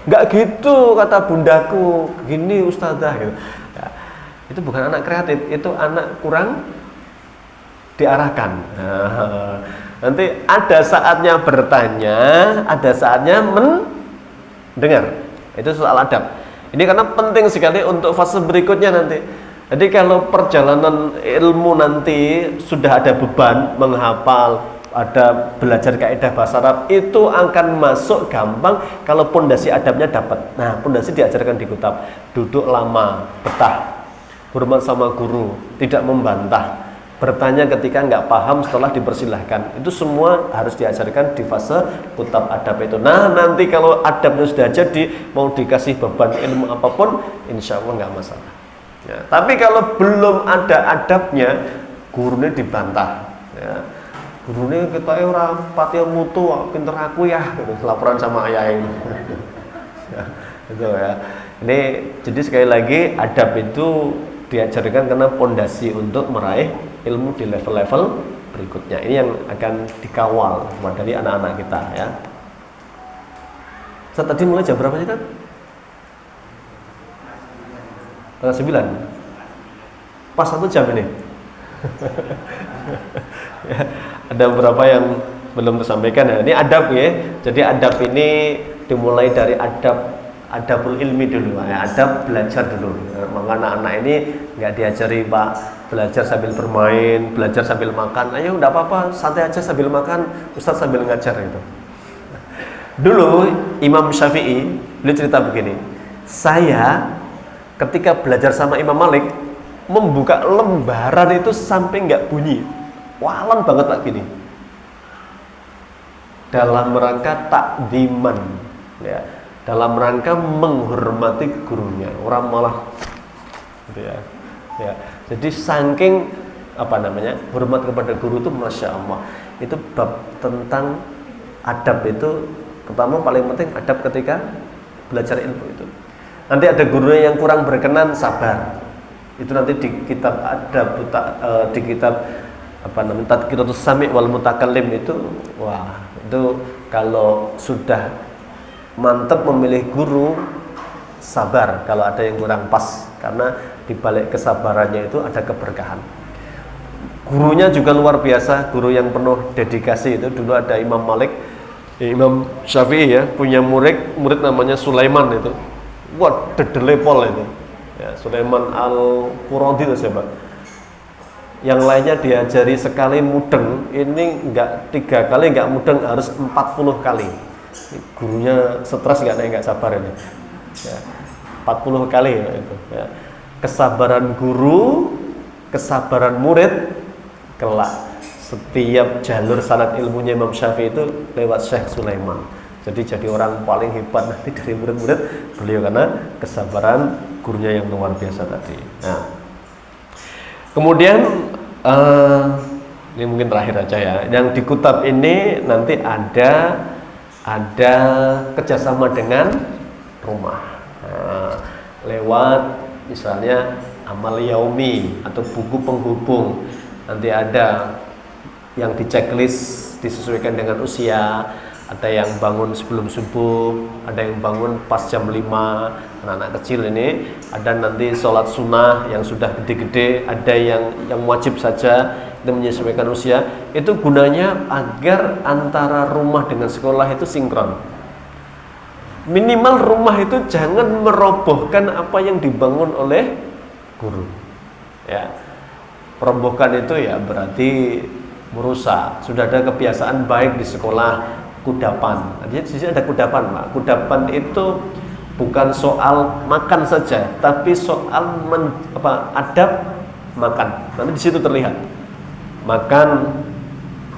Nggak gitu kata bundaku, gini ustazah gitu. Ya. Itu bukan anak kreatif, itu anak kurang diarahkan. Nanti ada saatnya bertanya, ada saatnya mendengar. Itu soal adab. Ini karena penting sekali untuk fase berikutnya nanti. Jadi kalau perjalanan ilmu nanti sudah ada beban menghafal, ada belajar kaidah bahasa Arab, itu akan masuk gampang kalau pondasi adabnya dapat. Nah, pondasi diajarkan di kitab. Duduk lama, betah, hormat sama guru, tidak membantah, bertanya ketika nggak paham setelah dipersilahkan. Itu semua harus diajarkan di fase kitab adab itu. Nah, nanti kalau adabnya sudah jadi, mau dikasih beban ilmu apapun, insya Allah nggak masalah. Ya, tapi kalau belum ada adabnya, gurunya dibantah. Ya, gurunya kita orang pati mutu, pinter aku ya, gitu, laporan sama ayah ini. Ya, gitu ya. Ini jadi sekali lagi adab itu diajarkan karena pondasi untuk meraih ilmu di level-level berikutnya. Ini yang akan dikawal dari anak-anak kita, ya. Saya tadi mulai jam berapa sih, kan? Tanggal 9. Pas 1 jam ini. Ya, ada beberapa yang belum tersampaikan ya. Ini adab ya. Jadi adab ini dimulai dari adabul ilmi dulu ya. Adab belajar dulu. Maka anak-anak ini nggak diajari Pak belajar sambil bermain, belajar sambil makan. Ayo enggak apa-apa, santai aja sambil makan, Ustaz sambil ngajar gitu. Dulu Imam Syafi'i beliau cerita begini. Saya ketika belajar sama Imam Malik, membuka lembaran itu sampai nggak bunyi, walan banget Pak gini, dalam rangka takdiman, ya, dalam rangka menghormati gurunya. Orang malah, gitu ya, ya. Jadi saking hormat kepada guru itu, masya Allah. Itu bab tentang adab itu pertama paling penting adab ketika belajar ilmu itu. Nanti ada gurunya yang kurang berkenan, sabar. Itu nanti di kitab adab, di kitab Tadkiratus Sami' wal Mutakallim itu, wah, itu kalau sudah mantap memilih guru, sabar kalau ada yang kurang pas, karena di balik kesabarannya itu ada keberkahan. Gurunya juga luar biasa, guru yang penuh dedikasi itu. Dulu ada Imam Malik, Imam Syafi'i ya, punya murid namanya Sulaiman itu. Wah, dedelepol itu. Ya, Sulaiman Al-Quradi itu siapa? Yang lainnya diajari sekali mudeng, ini enggak 3 kali enggak mudeng, harus 40 kali. Gurunya stres enggak sabar ini. Ya, 40 kali ya, itu. Ya. Kesabaran guru, kesabaran murid, kelak setiap jalur sanad ilmunya Imam Syafi'i itu lewat Syekh Sulaiman. Jadi orang paling hebat nanti dari murid-murid beliau karena kesabaran gurunya yang luar biasa tadi. Nah, kemudian ini mungkin terakhir aja ya. Yang di kitab ini nanti ada kerjasama dengan rumah. Nah, lewat misalnya amal yaumi atau buku penghubung. Nanti ada yang di checklist disesuaikan dengan usia. Ada yang bangun sebelum subuh, ada yang bangun pas jam 5, anak-anak kecil ini. Ada nanti sholat sunnah yang sudah gede-gede, ada yang wajib saja, itu menyesuaikan usia. Itu gunanya agar antara rumah dengan sekolah itu sinkron. Minimal rumah itu jangan merobohkan apa yang dibangun oleh guru. Ya, merobohkan itu ya berarti merusak. Sudah ada kebiasaan baik di sekolah kudapan. Artinya di sini ada kudapan, Pak. Kudapan itu bukan soal makan saja, tapi soal adab makan. Nanti di situ terlihat. Makan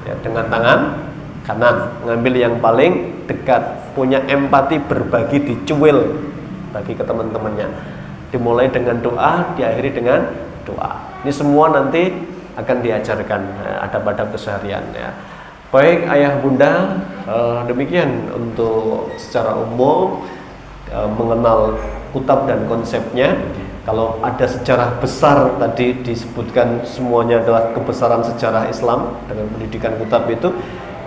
ya, dengan tangan kanan, ngambil yang paling dekat, punya empati, berbagi, dicuil bagi ke teman-temannya. Dimulai dengan doa, diakhiri dengan doa. Ini semua nanti akan diajarkan adab-adab keseharian ya. Baik ayah bunda, demikian untuk secara umum mengenal kutab dan konsepnya. Kalau ada sejarah besar tadi disebutkan semuanya adalah kebesaran sejarah Islam dengan pendidikan kutab itu.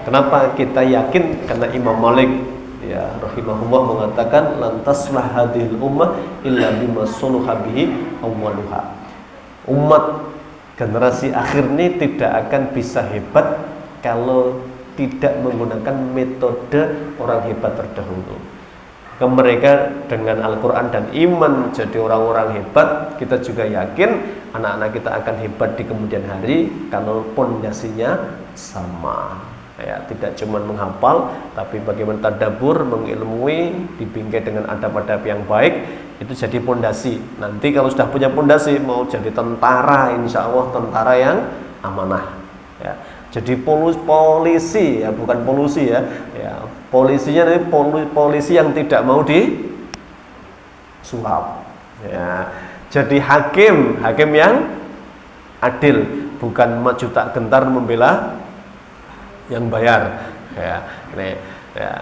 Kenapa kita yakin? Karena Imam Malik ya rahimahullah mengatakan lantaslah hadhil ummah illa bima suluha bihi awwaluha. Umat generasi akhir ini tidak akan bisa hebat kalau tidak menggunakan metode orang hebat terdahulu. Mereka dengan Al-Quran dan iman jadi orang-orang hebat. Kita juga yakin anak-anak kita akan hebat di kemudian hari kalau pondasinya sama ya, tidak cuma menghafal tapi bagaimana tadabbur, mengilmui, dibingkai dengan adab-adab yang baik. Itu jadi pondasi. Nanti kalau sudah punya pondasi mau jadi tentara, insya Allah tentara yang amanah ya. Jadi polisi ya, bukan polusi ya. Ya, polisinya ini polisi yang tidak mau disuap. Ya. Jadi hakim yang adil, bukan maju tak gentar membela yang bayar. Ya, ini, ya.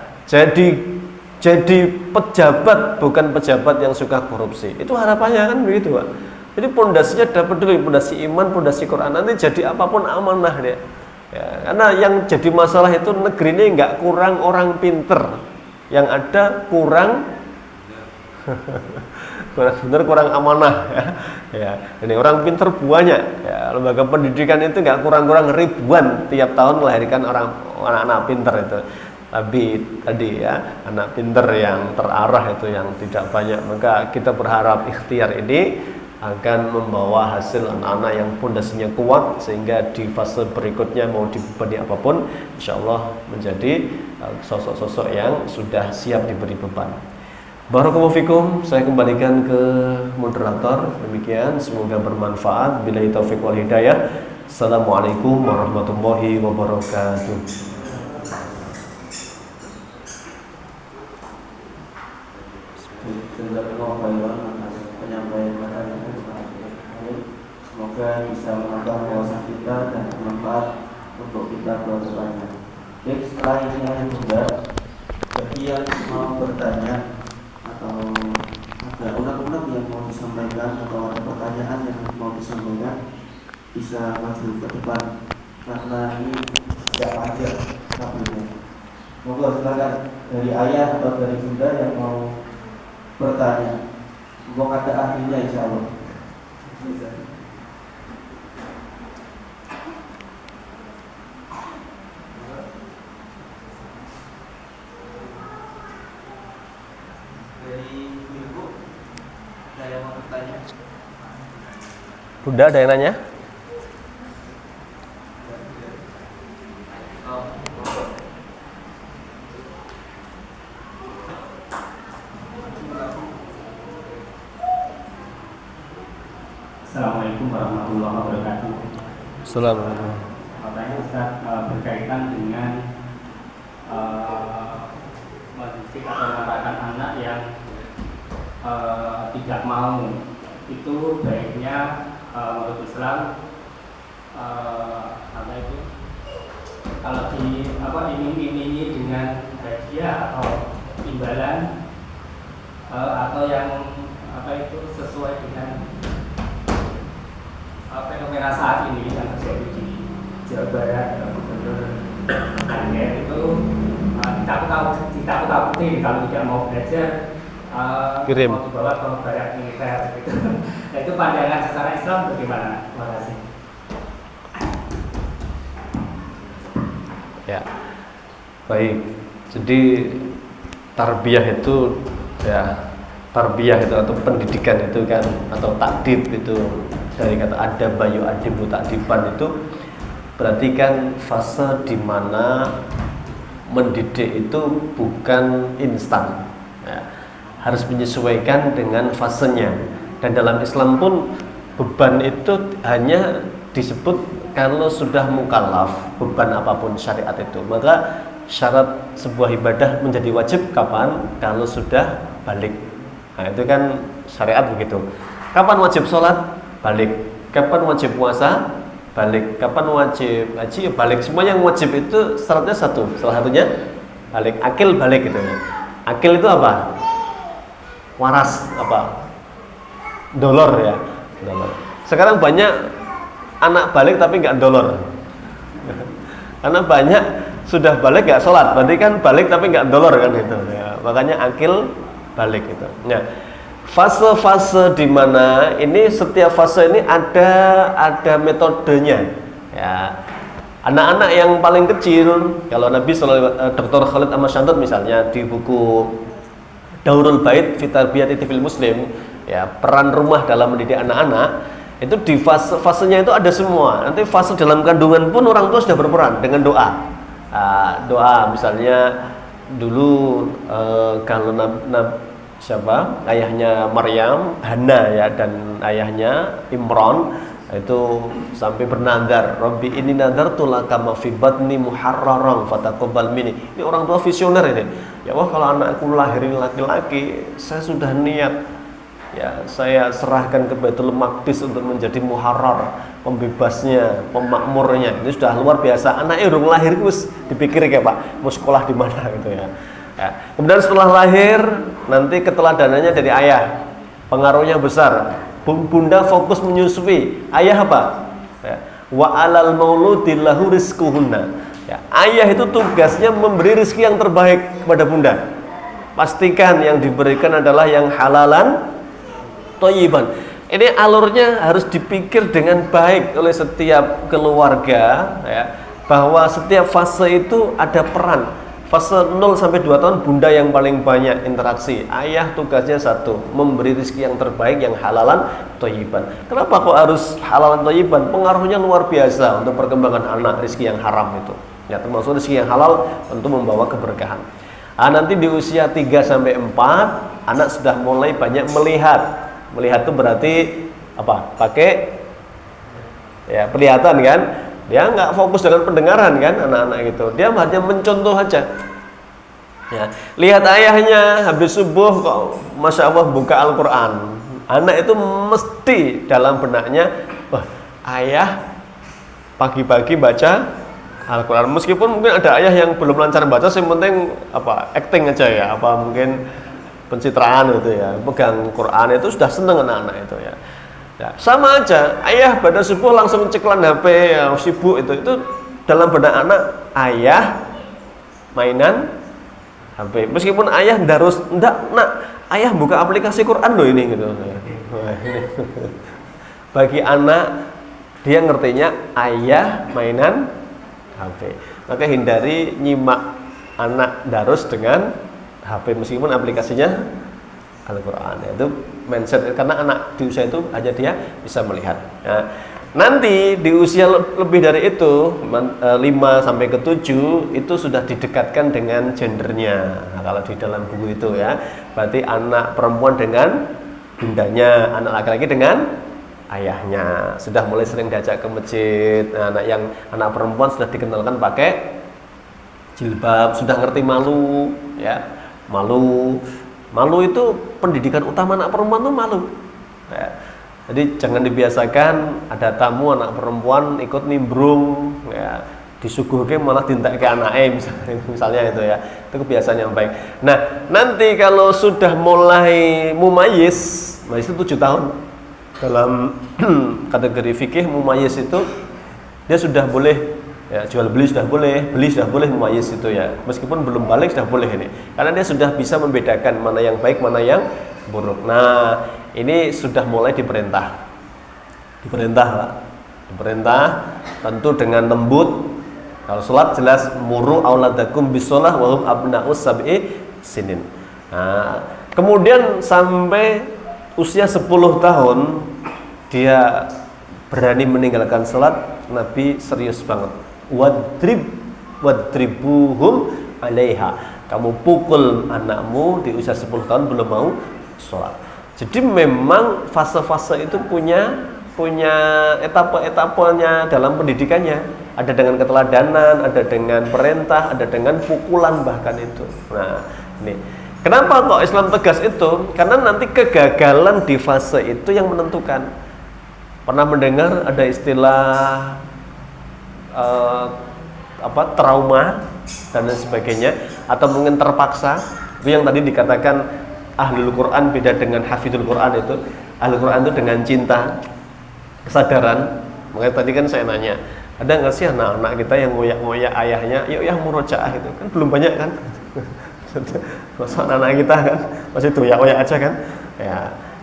Jadi pejabat, bukan pejabat yang suka korupsi. Itu harapannya kan begitu, Pak. Jadi pondasinya dapat dulu, pondasi iman, pondasi Quran. Nanti jadi apapun amanah dia. Ya, karena yang jadi masalah itu negeri ini nggak kurang orang pinter, yang ada kurang kurang amanah ya. Ya, ini orang pinter banyak ya, lembaga pendidikan itu nggak kurang-kurang ribuan tiap tahun melahirkan anak-anak pinter itu. Tapi tadi ya, anak pinter yang terarah itu yang tidak banyak. Maka kita berharap ikhtiar ini akan membawa hasil anak-anak yang pondasinya kuat, sehingga di fase berikutnya mau dibebani apapun, insya Allah menjadi sosok-sosok yang sudah siap diberi beban. Barakallahu fikum, saya kembalikan ke moderator. Demikian, semoga bermanfaat. Billahi taufiq wal hidayah. Assalamualaikum warahmatullahi wabarakatuh. Semoga bisa menambah wawasan kita dan bermanfaat untuk kita kedepannya. Baik, setelah ini ayah bunda, bagi yang mau bertanya atau ada unek-unek yang mau disampaikan atau ada pertanyaan yang mau disampaikan, bisa maju ke depan karena ini tidak panjang kabelnya. Monggo silakan dari ayah atau dari bunda yang mau bertanya. Monggo ada ahlinya insya Allah. Bunda ada yang nanya? Assalamualaikum warahmatullahi wabarakatuh. Assalamualaikum. Katanya Ustaz berkaitan dengan mendidik atau mengarahkan anak yang tidak mau, itu baiknya menurut Islam kalau iming-imingi dengan hadiah atau imbalan atau yang sesuai dengan fenomena saat ini yang terjadi di Jawa Barat, Gubernur Ganjar itu ditakut-takutin kalau tidak mau belajar, kirim, mau dibawa ke barak militer gitu. Nah, itu pandangan secara Islam bagaimana? Terima kasih. Ya, baik. Jadi tarbiyah itu ya, tarbiyah itu atau pendidikan itu kan, atau takdib itu dari kata adab bayu adibu takdiban, itu berarti kan fase dimana mendidik itu bukan instan ya, harus menyesuaikan dengan fasenya. Dan dalam Islam pun beban itu hanya disebut kalau sudah mukallaf, beban apapun syariat itu. Maka syarat sebuah ibadah menjadi wajib kapan? Kalau sudah balik. Nah, itu kan syariat begitu. Kapan wajib sholat? Balik. Kapan wajib puasa? Balik. Kapan wajib haji? Balik. Semua yang wajib itu syaratnya satu. Salah satunya balik. Akil balik gitu ya. Akil itu apa? Waras apa? Dolor ya. Dolor. Sekarang banyak anak balik tapi nggak dolor. Karena banyak sudah balik nggak sholat, berarti kan balik tapi nggak dolor kan itu. Ya, makanya akil balik itu. Nah, fase-fase di mana ini, setiap fase ini ada metodenya. Ya, anak-anak yang paling kecil, kalau Nabi Dr. Khalid Ahmad Syantut misalnya di buku Daurul Bait fi Tarbiyati Tifil Muslim, ya, peran rumah dalam mendidik anak-anak, itu di fasenya itu ada semua. Nanti fase dalam kandungan pun orang tua sudah berperan dengan doa. Doa misalnya dulu kalau siapa ayahnya Maryam, Hana ya, dan ayahnya Imran itu sampai bernadar, Rabbi ini nadartu laka ma fi batni muharraran fataqabbal minni. Ini orang tua visioner ini. Ya Allah, kalau anakku lahir ini laki-laki, saya sudah niat, ya, saya serahkan ke Baitul Maqdis untuk menjadi muharrar, pembebasnya, pemakmurnya. Ini sudah luar biasa. Anaknya udah lahir, terus dipikir kayak Pak, mau sekolah di mana gitu ya. Ya. Kemudian setelah lahir, nanti keteladanannya dari ayah, pengaruhnya besar. Bunda fokus menyusui, ayah apa? Ya. Wa alal mauludi lahu rizquhunna. Ya. Ayah itu tugasnya memberi rezeki yang terbaik kepada bunda. Pastikan yang diberikan adalah yang halalan thayyiban. Ini alurnya harus dipikir dengan baik oleh setiap keluarga ya, bahwa setiap fase itu ada peran. Fase 0 sampai 2 tahun bunda yang paling banyak interaksi. Ayah tugasnya satu, memberi rezeki yang terbaik, yang halalan thayyiban. Kenapa kok harus halalan thayyiban? Pengaruhnya luar biasa untuk perkembangan anak. Rezeki yang haram itu, ya, termasuk rezeki yang halal tentu membawa keberkahan. Nanti di usia 3 sampai 4 anak sudah mulai banyak melihat. Melihat itu berarti apa? Pakai ya, penglihatan kan? Dia nggak fokus dengan pendengaran kan, anak-anak gitu. Dia hanya mencontoh aja. Ya, lihat ayahnya habis subuh kok, masya Allah, buka Al-Quran. Anak itu mesti dalam benaknya, wah, ayah pagi-pagi baca Al-Quran. Meskipun mungkin ada ayah yang belum lancar baca, yang penting apa, acting aja ya, apa mungkin pencitraan itu ya, pegang Quran itu sudah seneng anak-anak itu ya. Ya, sama aja, ayah pada subuh langsung ceklan HP, ya, sibuk itu dalam benak anak, ayah mainan HP. Meskipun ayah harus enggak, nak, ayah buka aplikasi Quran loh ini gitu. Bagi anak, dia ngertinya ayah mainan HP. Maka hindari nyimak anak darus dengan HP meskipun aplikasinya Al-Quran. Itu mindset, karena anak di usia itu aja dia bisa melihat. Nah, nanti di usia lebih dari itu 5 sampai ke 7 itu sudah didekatkan dengan gendernya. Nah, kalau di dalam buku itu ya, berarti anak perempuan dengan bundanya, anak laki-laki dengan ayahnya. Sudah mulai sering diajak ke masjid. Nah, anak perempuan sudah dikenalkan pakai jilbab, sudah ngerti malu ya. Malu itu pendidikan utama anak perempuan tuh malu ya. Jadi jangan dibiasakan ada tamu anak perempuan ikut nimbrung ya, disuguhke malah dintek ke anaknya misalnya itu ya. Itu kebiasaan yang baik. Nah, nanti kalau sudah mulai mumayyiz, itu 7 tahun. Dalam kategori fikih mumayyiz itu dia sudah boleh ya, jual beli sudah boleh, beli sudah boleh, mumayyiz itu ya. Meskipun belum balik sudah boleh ini. Karena dia sudah bisa membedakan mana yang baik, mana yang buruk. Nah, ini sudah mulai diperintah. Diperintah tentu dengan lembut. Kalau sholat jelas muru auladakum bisolah wa hum abna'us sab'i sinin. Nah, kemudian sampai usia 10 tahun dia berani meninggalkan sholat, Nabi serius banget. Wadribuhum alaiha. Kamu pukul anakmu di usia 10 tahun belum mau sholat. Jadi memang fase-fase itu punya etapa-etapanya dalam pendidikannya. Ada dengan keteladanan, ada dengan perintah, ada dengan pukulan bahkan itu. Nah, ini kenapa kok Islam tegas itu? Karena nanti kegagalan di fase itu yang menentukan. Pernah mendengar ada istilah trauma dan lain sebagainya, atau mungkin terpaksa. Itu yang tadi dikatakan ahlul Quran beda dengan hafidul Quran itu. Ahlul Quran itu dengan cinta, kesadaran. Makanya tadi kan saya nanya, ada nggak sih anak-anak kita yang ngoyak-ngoyak ayahnya, yuk ya murojaah gitu kan? Belum banyak kan? Masa anak-anak kita kan masih doyak-oyak aja kan? Ya,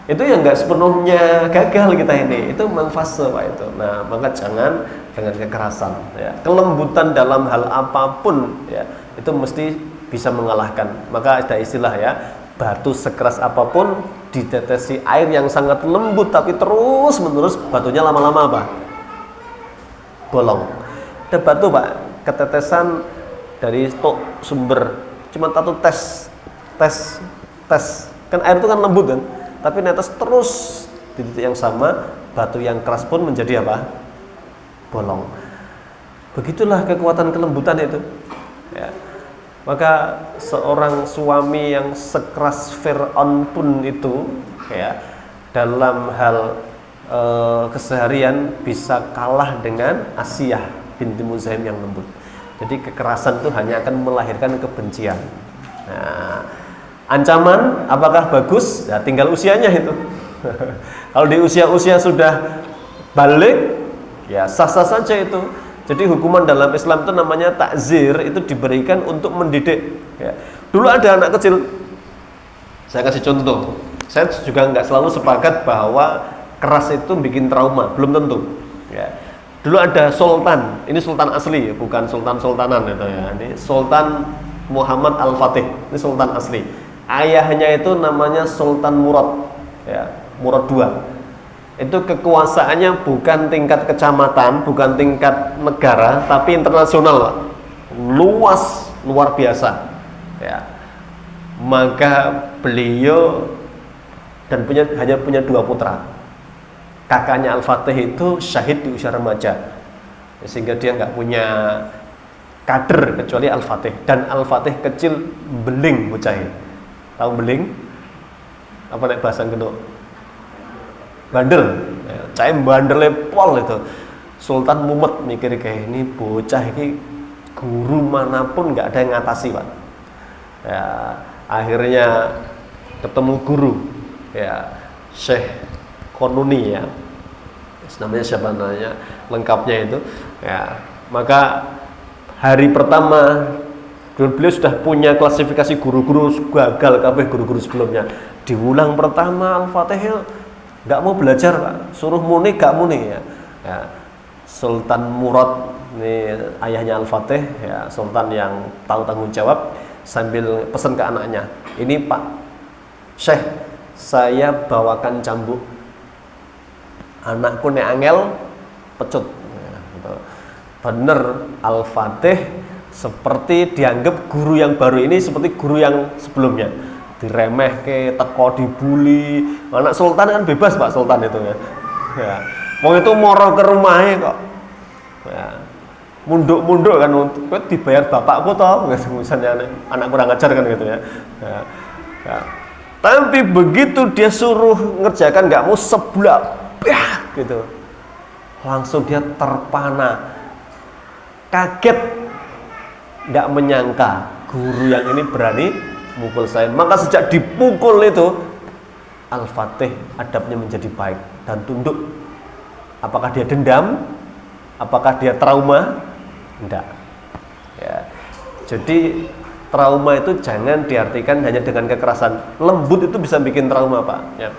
itu yang nggak sepenuhnya gagal kita ini. Itu memang fase Pak itu. Nah, maka jangan dengan kekerasan. Ya. Kelembutan dalam hal apapun, ya, itu mesti bisa mengalahkan. Maka ada istilah ya, batu sekeras apapun ditetesi air yang sangat lembut, tapi terus menerus batunya lama-lama apa? Bolong. Ada batu Pak, ketetesan dari sumber cuma satu tes kan air itu kan lembut kan, tapi netes terus di titik yang sama, batu yang keras pun menjadi apa? Bolong. Begitulah kekuatan kelembutan itu, ya. Maka seorang suami yang sekeras Fir'aun pun itu, ya, dalam hal keseharian bisa kalah dengan Asiyah binti Muzahim yang lembut. Jadi kekerasan itu hanya akan melahirkan kebencian. Nah, ancaman apakah bagus? Ya, tinggal usianya itu. Kalau di usia-usia sudah balik, ya sah-sah saja itu. Jadi hukuman dalam Islam itu namanya takzir, itu diberikan untuk mendidik. Ya. Dulu ada anak kecil, saya kasih contoh. Saya juga nggak selalu sepakat bahwa keras itu bikin trauma, belum tentu. Ya. Dulu ada sultan, ini sultan asli, bukan sultan-sultanan itu ya. Ini Sultan Muhammad Al-Fatih, ini sultan asli. Ayahnya itu namanya Sultan Murad, ya, Murad II. Itu kekuasaannya bukan tingkat kecamatan, bukan tingkat negara, tapi internasional, Pak. Luas, luar biasa. Ya. Maka beliau dan hanya punya 2 putra. Kakaknya Al-Fatih itu syahid di usia remaja, sehingga dia nggak punya kader kecuali Al-Fatih. Dan Al-Fatih kecil beling bocah. Tahu beling? Apa nek bahasa Gendok? Bandel. Cai bandel pol itu. Sultan mumet mikir kayak ini bocah ini guru manapun nggak ada yang ngatasi, Pak. Ya, akhirnya ketemu guru, ya, Syekh Konuni, ya, namanya siapa namanya lengkapnya itu, ya. Maka hari pertama beliau sudah punya klasifikasi guru-guru gagal kabeh guru-guru sebelumnya. Di wulang pertama Al-Fatih nggak mau belajar, Pak, suruh muni gak muni, ya. Ya. Sultan Murad ini ayahnya Al-Fatih, ya, sultan yang tahu tanggung jawab, sambil pesan ke anaknya, ini Pak Syekh, saya bawakan cambuk. Anakku nek angel pecut. Ya, gitu. Bener, Al-Fatih seperti dianggap guru yang baru ini seperti guru yang sebelumnya. Diremehke, teko dibully. Anak sultan kan bebas, Pak, sultan itu ya. Ya. Mau itu moro ke rumahnya kok. Ya. Munduk-munduk kan, kowe dibayar bapakku toh, misalnya anak kurang ajar kan gitu ya. Ya. Ya. Tapi begitu dia suruh ngerjakan nggak mau, seblak gitu, langsung dia terpana, kaget, nggak menyangka guru yang ini berani mukul saya. Maka sejak dipukul itu, Al-Fatih adabnya menjadi baik dan tunduk. Apakah dia dendam? Apakah dia trauma? Enggak. Ya. Jadi trauma itu jangan diartikan hanya dengan kekerasan. Lembut itu bisa bikin trauma, Pak. Ya.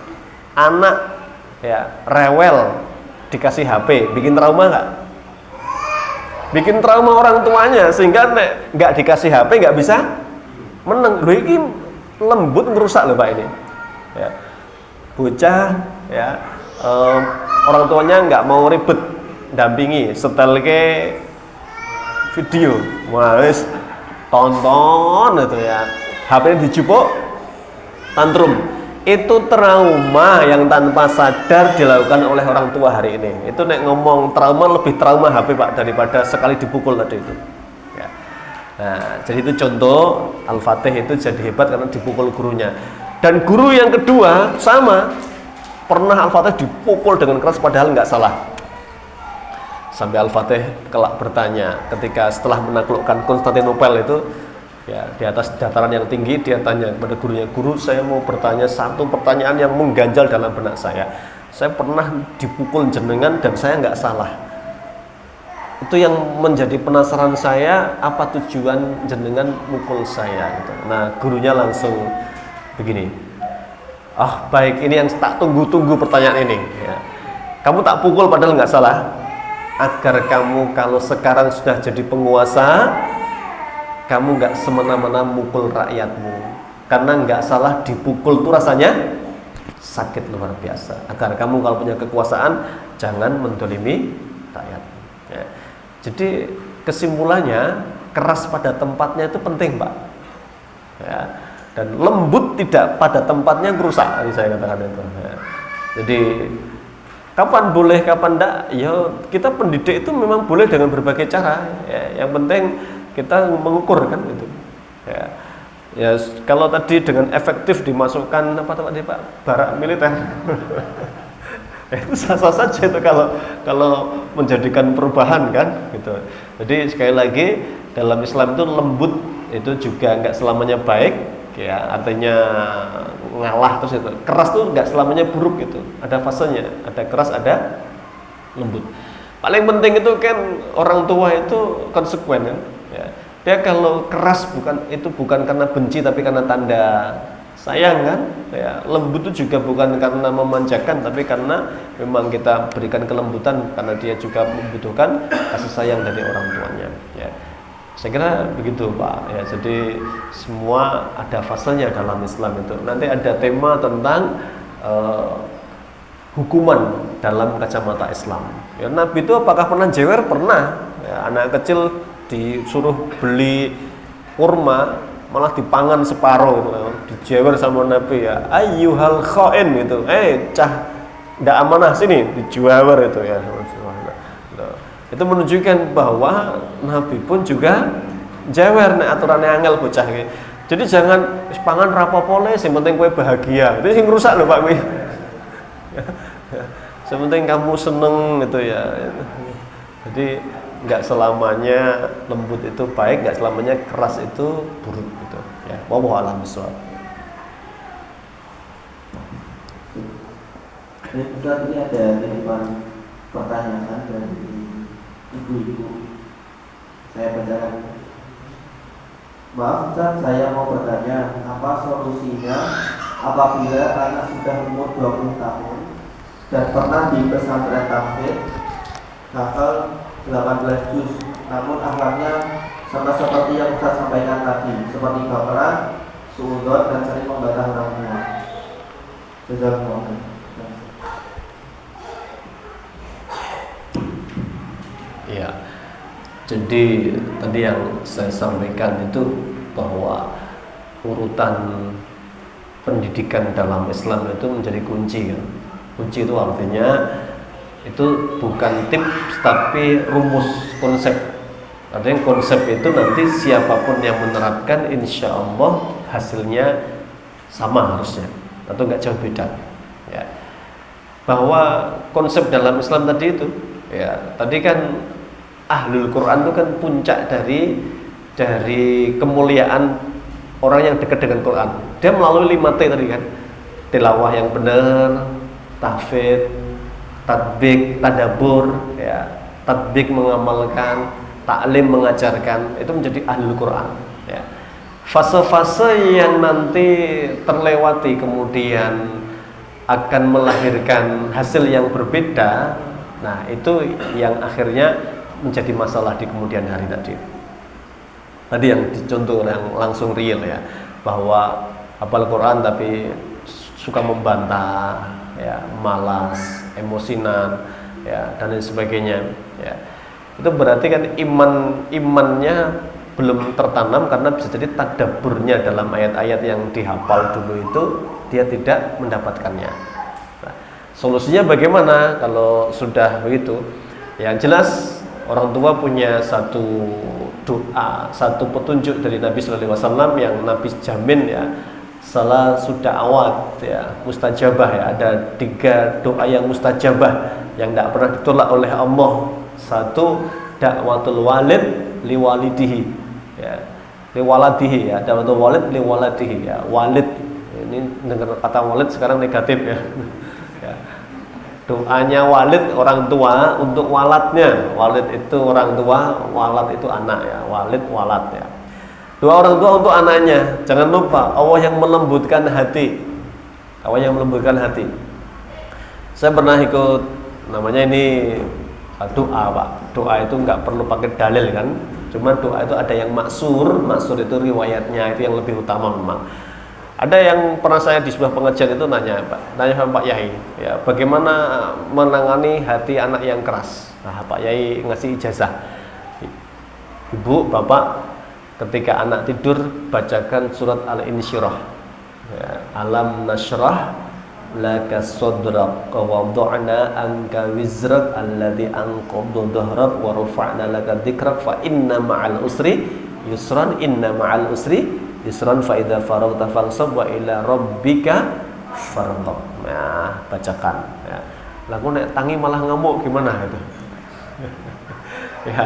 Anak, ya, rewel dikasih HP, bikin trauma nggak? Bikin trauma orang tuanya, sehingga nggak dikasih HP nggak bisa meneng. Lho iki lembut ngerusak lho Pak ini. Ya. Bocah ya orang tuanya nggak mau ribet dampingi, setel ke video, wah wis tonton itu ya. HP-nya dijupuk, tantrum. Itu trauma yang tanpa sadar dilakukan oleh orang tua hari ini. Itu nek ngomong trauma, lebih trauma HP Pak daripada sekali dipukul tadi itu. Ya. Nah, jadi itu contoh Al-Fatih itu jadi hebat karena dipukul gurunya. Dan guru yang kedua sama, pernah Al-Fatih dipukul dengan keras padahal nggak salah. Sampai Al-Fatih kelak bertanya ketika setelah menaklukkan Konstantinopel itu, ya di atas dataran yang tinggi, dia tanya kepada gurunya, guru saya mau bertanya satu pertanyaan yang mengganjal dalam benak saya pernah dipukul jenengan dan saya nggak salah. Itu yang menjadi penasaran saya, apa tujuan jenengan mukul saya gitu. Nah gurunya langsung begini, baik, ini yang tak tunggu-tunggu pertanyaan ini ya. Kamu tak pukul padahal nggak salah, agar kamu kalau sekarang sudah jadi penguasa, kamu nggak semena-mena mukul rakyatmu, karena nggak salah dipukul tuh rasanya sakit luar biasa. Agar kamu kalau punya kekuasaan jangan mendolimi rakyat. Ya. Jadi kesimpulannya keras pada tempatnya itu penting Pak. Ya. Dan lembut tidak pada tempatnya merusak. Saya katakan itu. Ya. Jadi kapan boleh, kapan enggak? Ya kita pendidik itu memang boleh dengan berbagai cara. Ya. Yang penting kita mengukur kan itu. Ya kalau tadi dengan efektif dimasukkan apa tadi Pak, barak militer. Itu sah-sah saja itu kalau menjadikan perubahan kan gitu. Jadi sekali lagi dalam Islam itu lembut itu juga enggak selamanya baik ya, artinya ngalah terus itu. Keras tuh enggak selamanya buruk gitu. Ada fasenya, ada keras, ada lembut. Paling penting itu kan orang tua itu konsekuen kan. Ya. Dia kalau keras bukan karena benci tapi karena tanda sayang kan. Ya, lembut itu juga bukan karena memanjakan tapi karena memang kita berikan kelembutan karena dia juga membutuhkan kasih sayang dari orang tuanya. Ya. Saya kira begitu Pak. Ya, jadi semua ada fasenya dalam Islam itu. Nanti ada tema tentang hukuman dalam kacamata Islam. Ya, Nabi itu apakah pernah jewer? Pernah. Ya, anak kecil disuruh beli kurma malah dipangan separuh gitu, dijewer sama Nabi ya, ayyuhal khain gitu, cah ndak amanah sini, dijewer itu ya. Itu menunjukkan bahwa Nabi pun juga jewer nek aturannya angel bocah iki. Jadi jangan pangan rapopo le, sing penting kowe bahagia. Itu sing rusak lho Pak kowe. Sepenting kamu seneng gitu ya. Jadi nggak selamanya lembut itu baik, nggak selamanya keras itu buruk gitu ya. Wallahu a'lam bishawab. Ustaz, ini ada titipan pertanyaan dari ibu-ibu. Saya bacakan. Maaf Ustaz, saya mau bertanya, apa solusinya apabila anak sudah umur 20 tahun dan pernah di pesantren tahfidz, hafal 18 juz, namun akhlaknya sama seperti yang Ustaz sampaikan tadi, seperti baperan, suudzon, dan sering membantah orang tua. Jazakumullah. Ya, jadi tadi yang saya sampaikan itu bahwa urutan pendidikan dalam Islam itu menjadi kunci kan. Kunci itu artinya itu bukan tips tapi rumus, konsep. Artinya konsep itu nanti siapapun yang menerapkan insya Allah hasilnya sama harusnya atau nggak jauh beda ya. Bahwa konsep dalam Islam tadi itu ya, tadi kan Ahlul Quran itu kan puncak dari kemuliaan orang yang dekat dengan Quran. Dia melalui 5T tadi kan, tilawah yang benar, tahfidz, tatbik, tadabbur, ya, tatbik mengamalkan, taklim mengajarkan, itu menjadi ahlul Quran. Ya. Fase-fase yang nanti terlewati kemudian akan melahirkan hasil yang berbeda. Nah itu yang akhirnya menjadi masalah di kemudian hari tadi. tadi yang dicontoh yang langsung real ya, bahwa hafal Quran tapi suka membantah, ya, malas, emosinan, ya, dan lain sebagainya. Ya. Itu berarti kan imannya belum tertanam, karena bisa jadi tadabburnya dalam ayat-ayat yang dihafal dulu itu dia tidak mendapatkannya. Nah, solusinya bagaimana kalau sudah begitu? Yang jelas orang tua punya satu doa, satu petunjuk dari Nabi Sallallahu Alaihi Wasallam yang Nabi jamin ya, salah sudah awat ya, mustajabah ya. Ada 3 doa yang mustajabah yang tidak pernah ditolak oleh Allah. Satu, dakwatul walid liwalidihi ya, liwaladihi ya, dakwatul walid liwaladihi ya. Walid ini dengar kata walid sekarang negatif ya. Ya. Doanya walid orang tua untuk waladnya. Walid itu orang tua, walad itu anak ya. Walid walad ya. Doa orang tua untuk anaknya. Jangan lupa Allah yang melembutkan hati. Allah yang melembutkan hati. Saya pernah ikut, namanya ini doa Pak. Doa itu nggak perlu pakai dalil kan. Cuma doa itu ada yang maksur. Maksur itu riwayatnya itu yang lebih utama memang. Ada yang pernah saya di sebuah pengajian itu nanya sama Pak Yai, ya, bagaimana menangani hati anak yang keras. Nah, Pak Yai ngasih ijazah, Ibu, Bapak, ketika anak tidur bacakan surat Al-Insyirah, ya, alam nashrah laka sadrak wa wada'na anka wizrak alladhi anqadha dhahrak wa rafa'na laka dzikrak fa inna ma'al usri yusran, inna ma'al usri yusran fa idza faraghta fansab wa ila rabbika farghab. Nah, bacakan ya. Lagu nek tangi malah ngamuk gimana itu? Ya.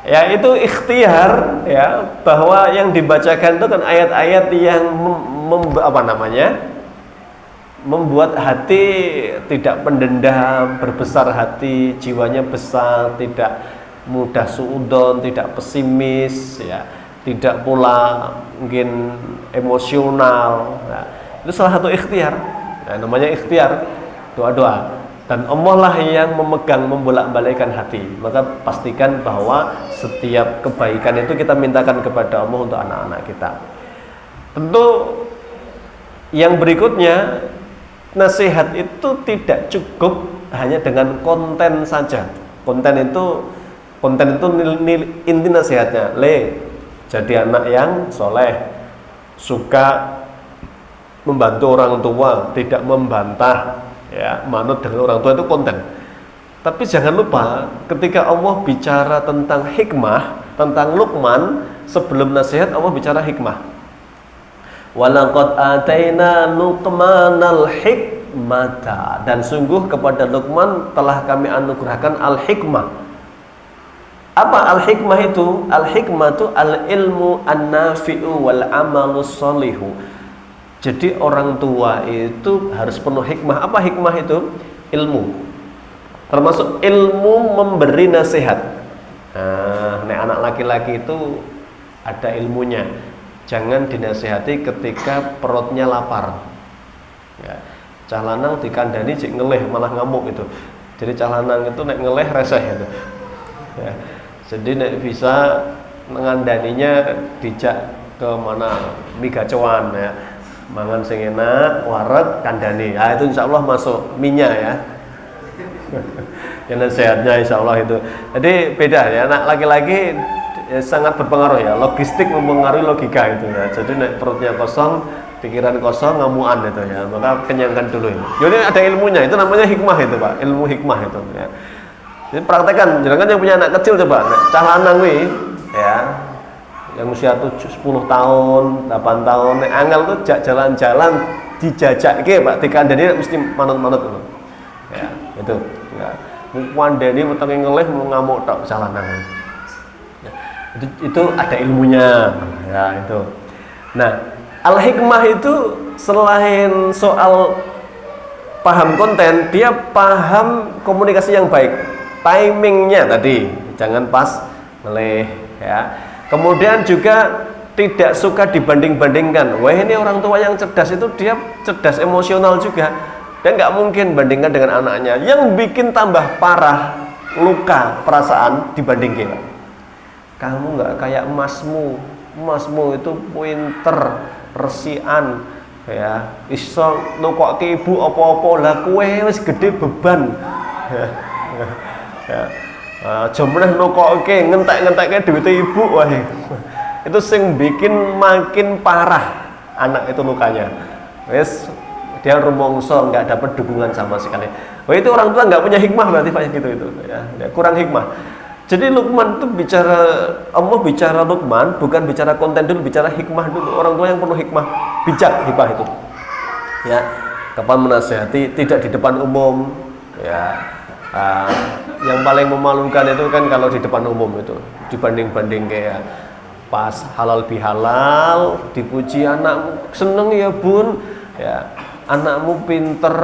Ya itu ikhtiar ya, bahwa yang dibacakan itu kan ayat-ayat yang membuat hati tidak pendendam, berbesar hati, jiwanya besar, tidak mudah suudzon, tidak pesimis ya, tidak pula mungkin emosional. Nah, itu salah satu ikhtiar. Nah, namanya ikhtiar, doa-doa. Dan Allah lah yang memegang, membolak-balikkan hati. Maka pastikan bahwa setiap kebaikan itu kita mintakan kepada Allah untuk anak-anak kita. Tentu yang berikutnya, nasihat itu tidak cukup hanya dengan konten saja. Konten itu inti nasihatnya. Jadi anak yang soleh, suka membantu orang tua, tidak membantah, ya, manut dengan orang tua, itu konten. Tapi jangan lupa ketika Allah bicara tentang hikmah, tentang Luqman, sebelum nasihat Allah bicara hikmah. Walaqad ataina Luqmanal hikmata, dan sungguh kepada Luqman telah kami anugerahkan al-hikmah. Apa al-hikmah itu? Al-hikmah itu al-ilmu an-nafi'u wal-amalu sholihu. Jadi orang tua itu harus penuh hikmah. Apa hikmah itu? Ilmu. Termasuk ilmu memberi nasihat. Nah, anak laki-laki itu ada ilmunya. Jangan dinasihati ketika perutnya lapar. Ya. Cah lanang dikandani cik ngeleh malah ngamuk itu. Jadi cah lanang itu nek ngeleh reseh itu. Ya. Jadi nek bisa ngandaninya dijak ke mana mie gacoan ya. Mangan sing enak, wareg kandani. Ah itu insyaallah masuk minyak ya. Yang sehatnya insyaallah itu. Jadi beda ya, anak laki-laki ya, sangat berpengaruh ya. Logistik mempengaruhi logika itu ya. Jadi nek perutnya kosong, pikiran kosong, ngamuan itu ya. Maka kenyangkan dulu ya. Jadi ada ilmunya, itu namanya hikmah itu, Pak. Ilmu hikmah itu ya. Jadi praktekkan, jangan yang punya anak kecil coba, cah lanang wi ya, yang usia 10 tahun, 8 tahun, angel tuh jalan-jalan dijajak ke Pak, dikandani mesti manut-manut itu. Ya, itu. Ya. Wandani wetenge ngelih mau ngamuk tok cah lanang. Ya, itu ada ilmunya. Ya, itu. Nah, al-hikmah itu selain soal paham konten, dia paham komunikasi yang baik. Timingnya tadi jangan pas ngelih ya. Kemudian juga tidak suka dibanding-bandingkan. Wah, ini orang tua yang cerdas itu dia cerdas emosional juga. Dia nggak mungkin bandingkan dengan anaknya. Yang bikin tambah parah luka perasaan dibandingkan. kamu nggak kayak emasmu itu pinter, resian, ya, iso nukokke ibu apa-apa, lah kowe wis gede beban. Ya. Aja meneh nukokke ngentek-ngentekke duwite ibu wae. Itu sing bikin makin parah anak itu lukanya. Wis dia rumongso nggak dapat dukungan sama sekali. Oh itu orang tua nggak punya hikmah berarti Pak gitu itu ya, kurang hikmah. Jadi Luqman itu bicara, Allah bicara Luqman bukan bicara konten dulu, bicara hikmah dulu. Orang tua yang perlu hikmah, bijak hikmah itu. Ya, kapan menasihati tidak di depan umum. Ya, yang paling memalukan itu kan kalau di depan umum itu dibanding kayak pas halal bihalal dipuji anakmu seneng ya bun, ya anakmu pinter,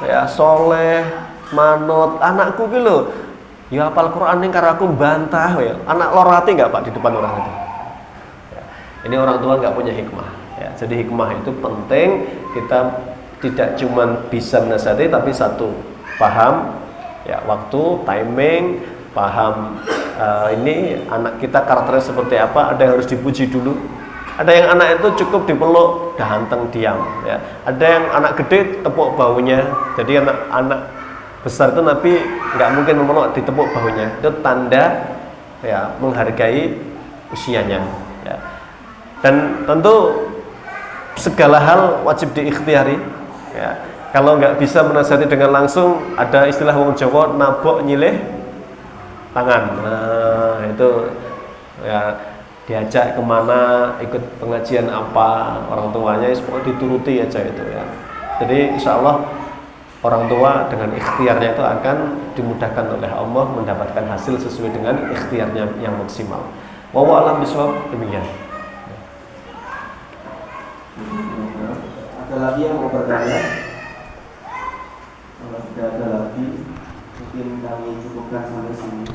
ya soleh, manut, anakku gitu. Ya hafal Quran ning karo aku bantah ya. Anak lorati enggak Pak di depan orang itu. Ya, ini orang tua enggak punya hikmah. Ya, jadi hikmah itu penting, kita tidak cuma bisa menasihati tapi satu, paham ya waktu, timing, paham ini anak kita karakternya seperti apa, ada yang harus dipuji dulu. Ada yang anak itu cukup dipeluk, dah hanteng diam ya. Ada yang anak gede tepuk baunya. Jadi anak besar itu Nabi nggak mungkin memeluk ditepuk bahunya, itu tanda ya menghargai usianya ya. Dan tentu segala hal wajib diikhtiari ya. Kalau nggak bisa menasihati dengan langsung, ada istilah wong Jawa nabok nyilih tangan. Nah itu ya diajak kemana, ikut pengajian apa, orang tuanya semua dituruti aja itu ya. Jadi insya Allah orang tua dengan ikhtiarnya itu akan dimudahkan oleh Allah mendapatkan hasil sesuai dengan ikhtiarnya yang maksimal. Wallahu a'lam bishawab, demikian. Ada lagi yang mau bertanya? Kalau tidak ada lagi, mungkin kami cukupkan sampai sini.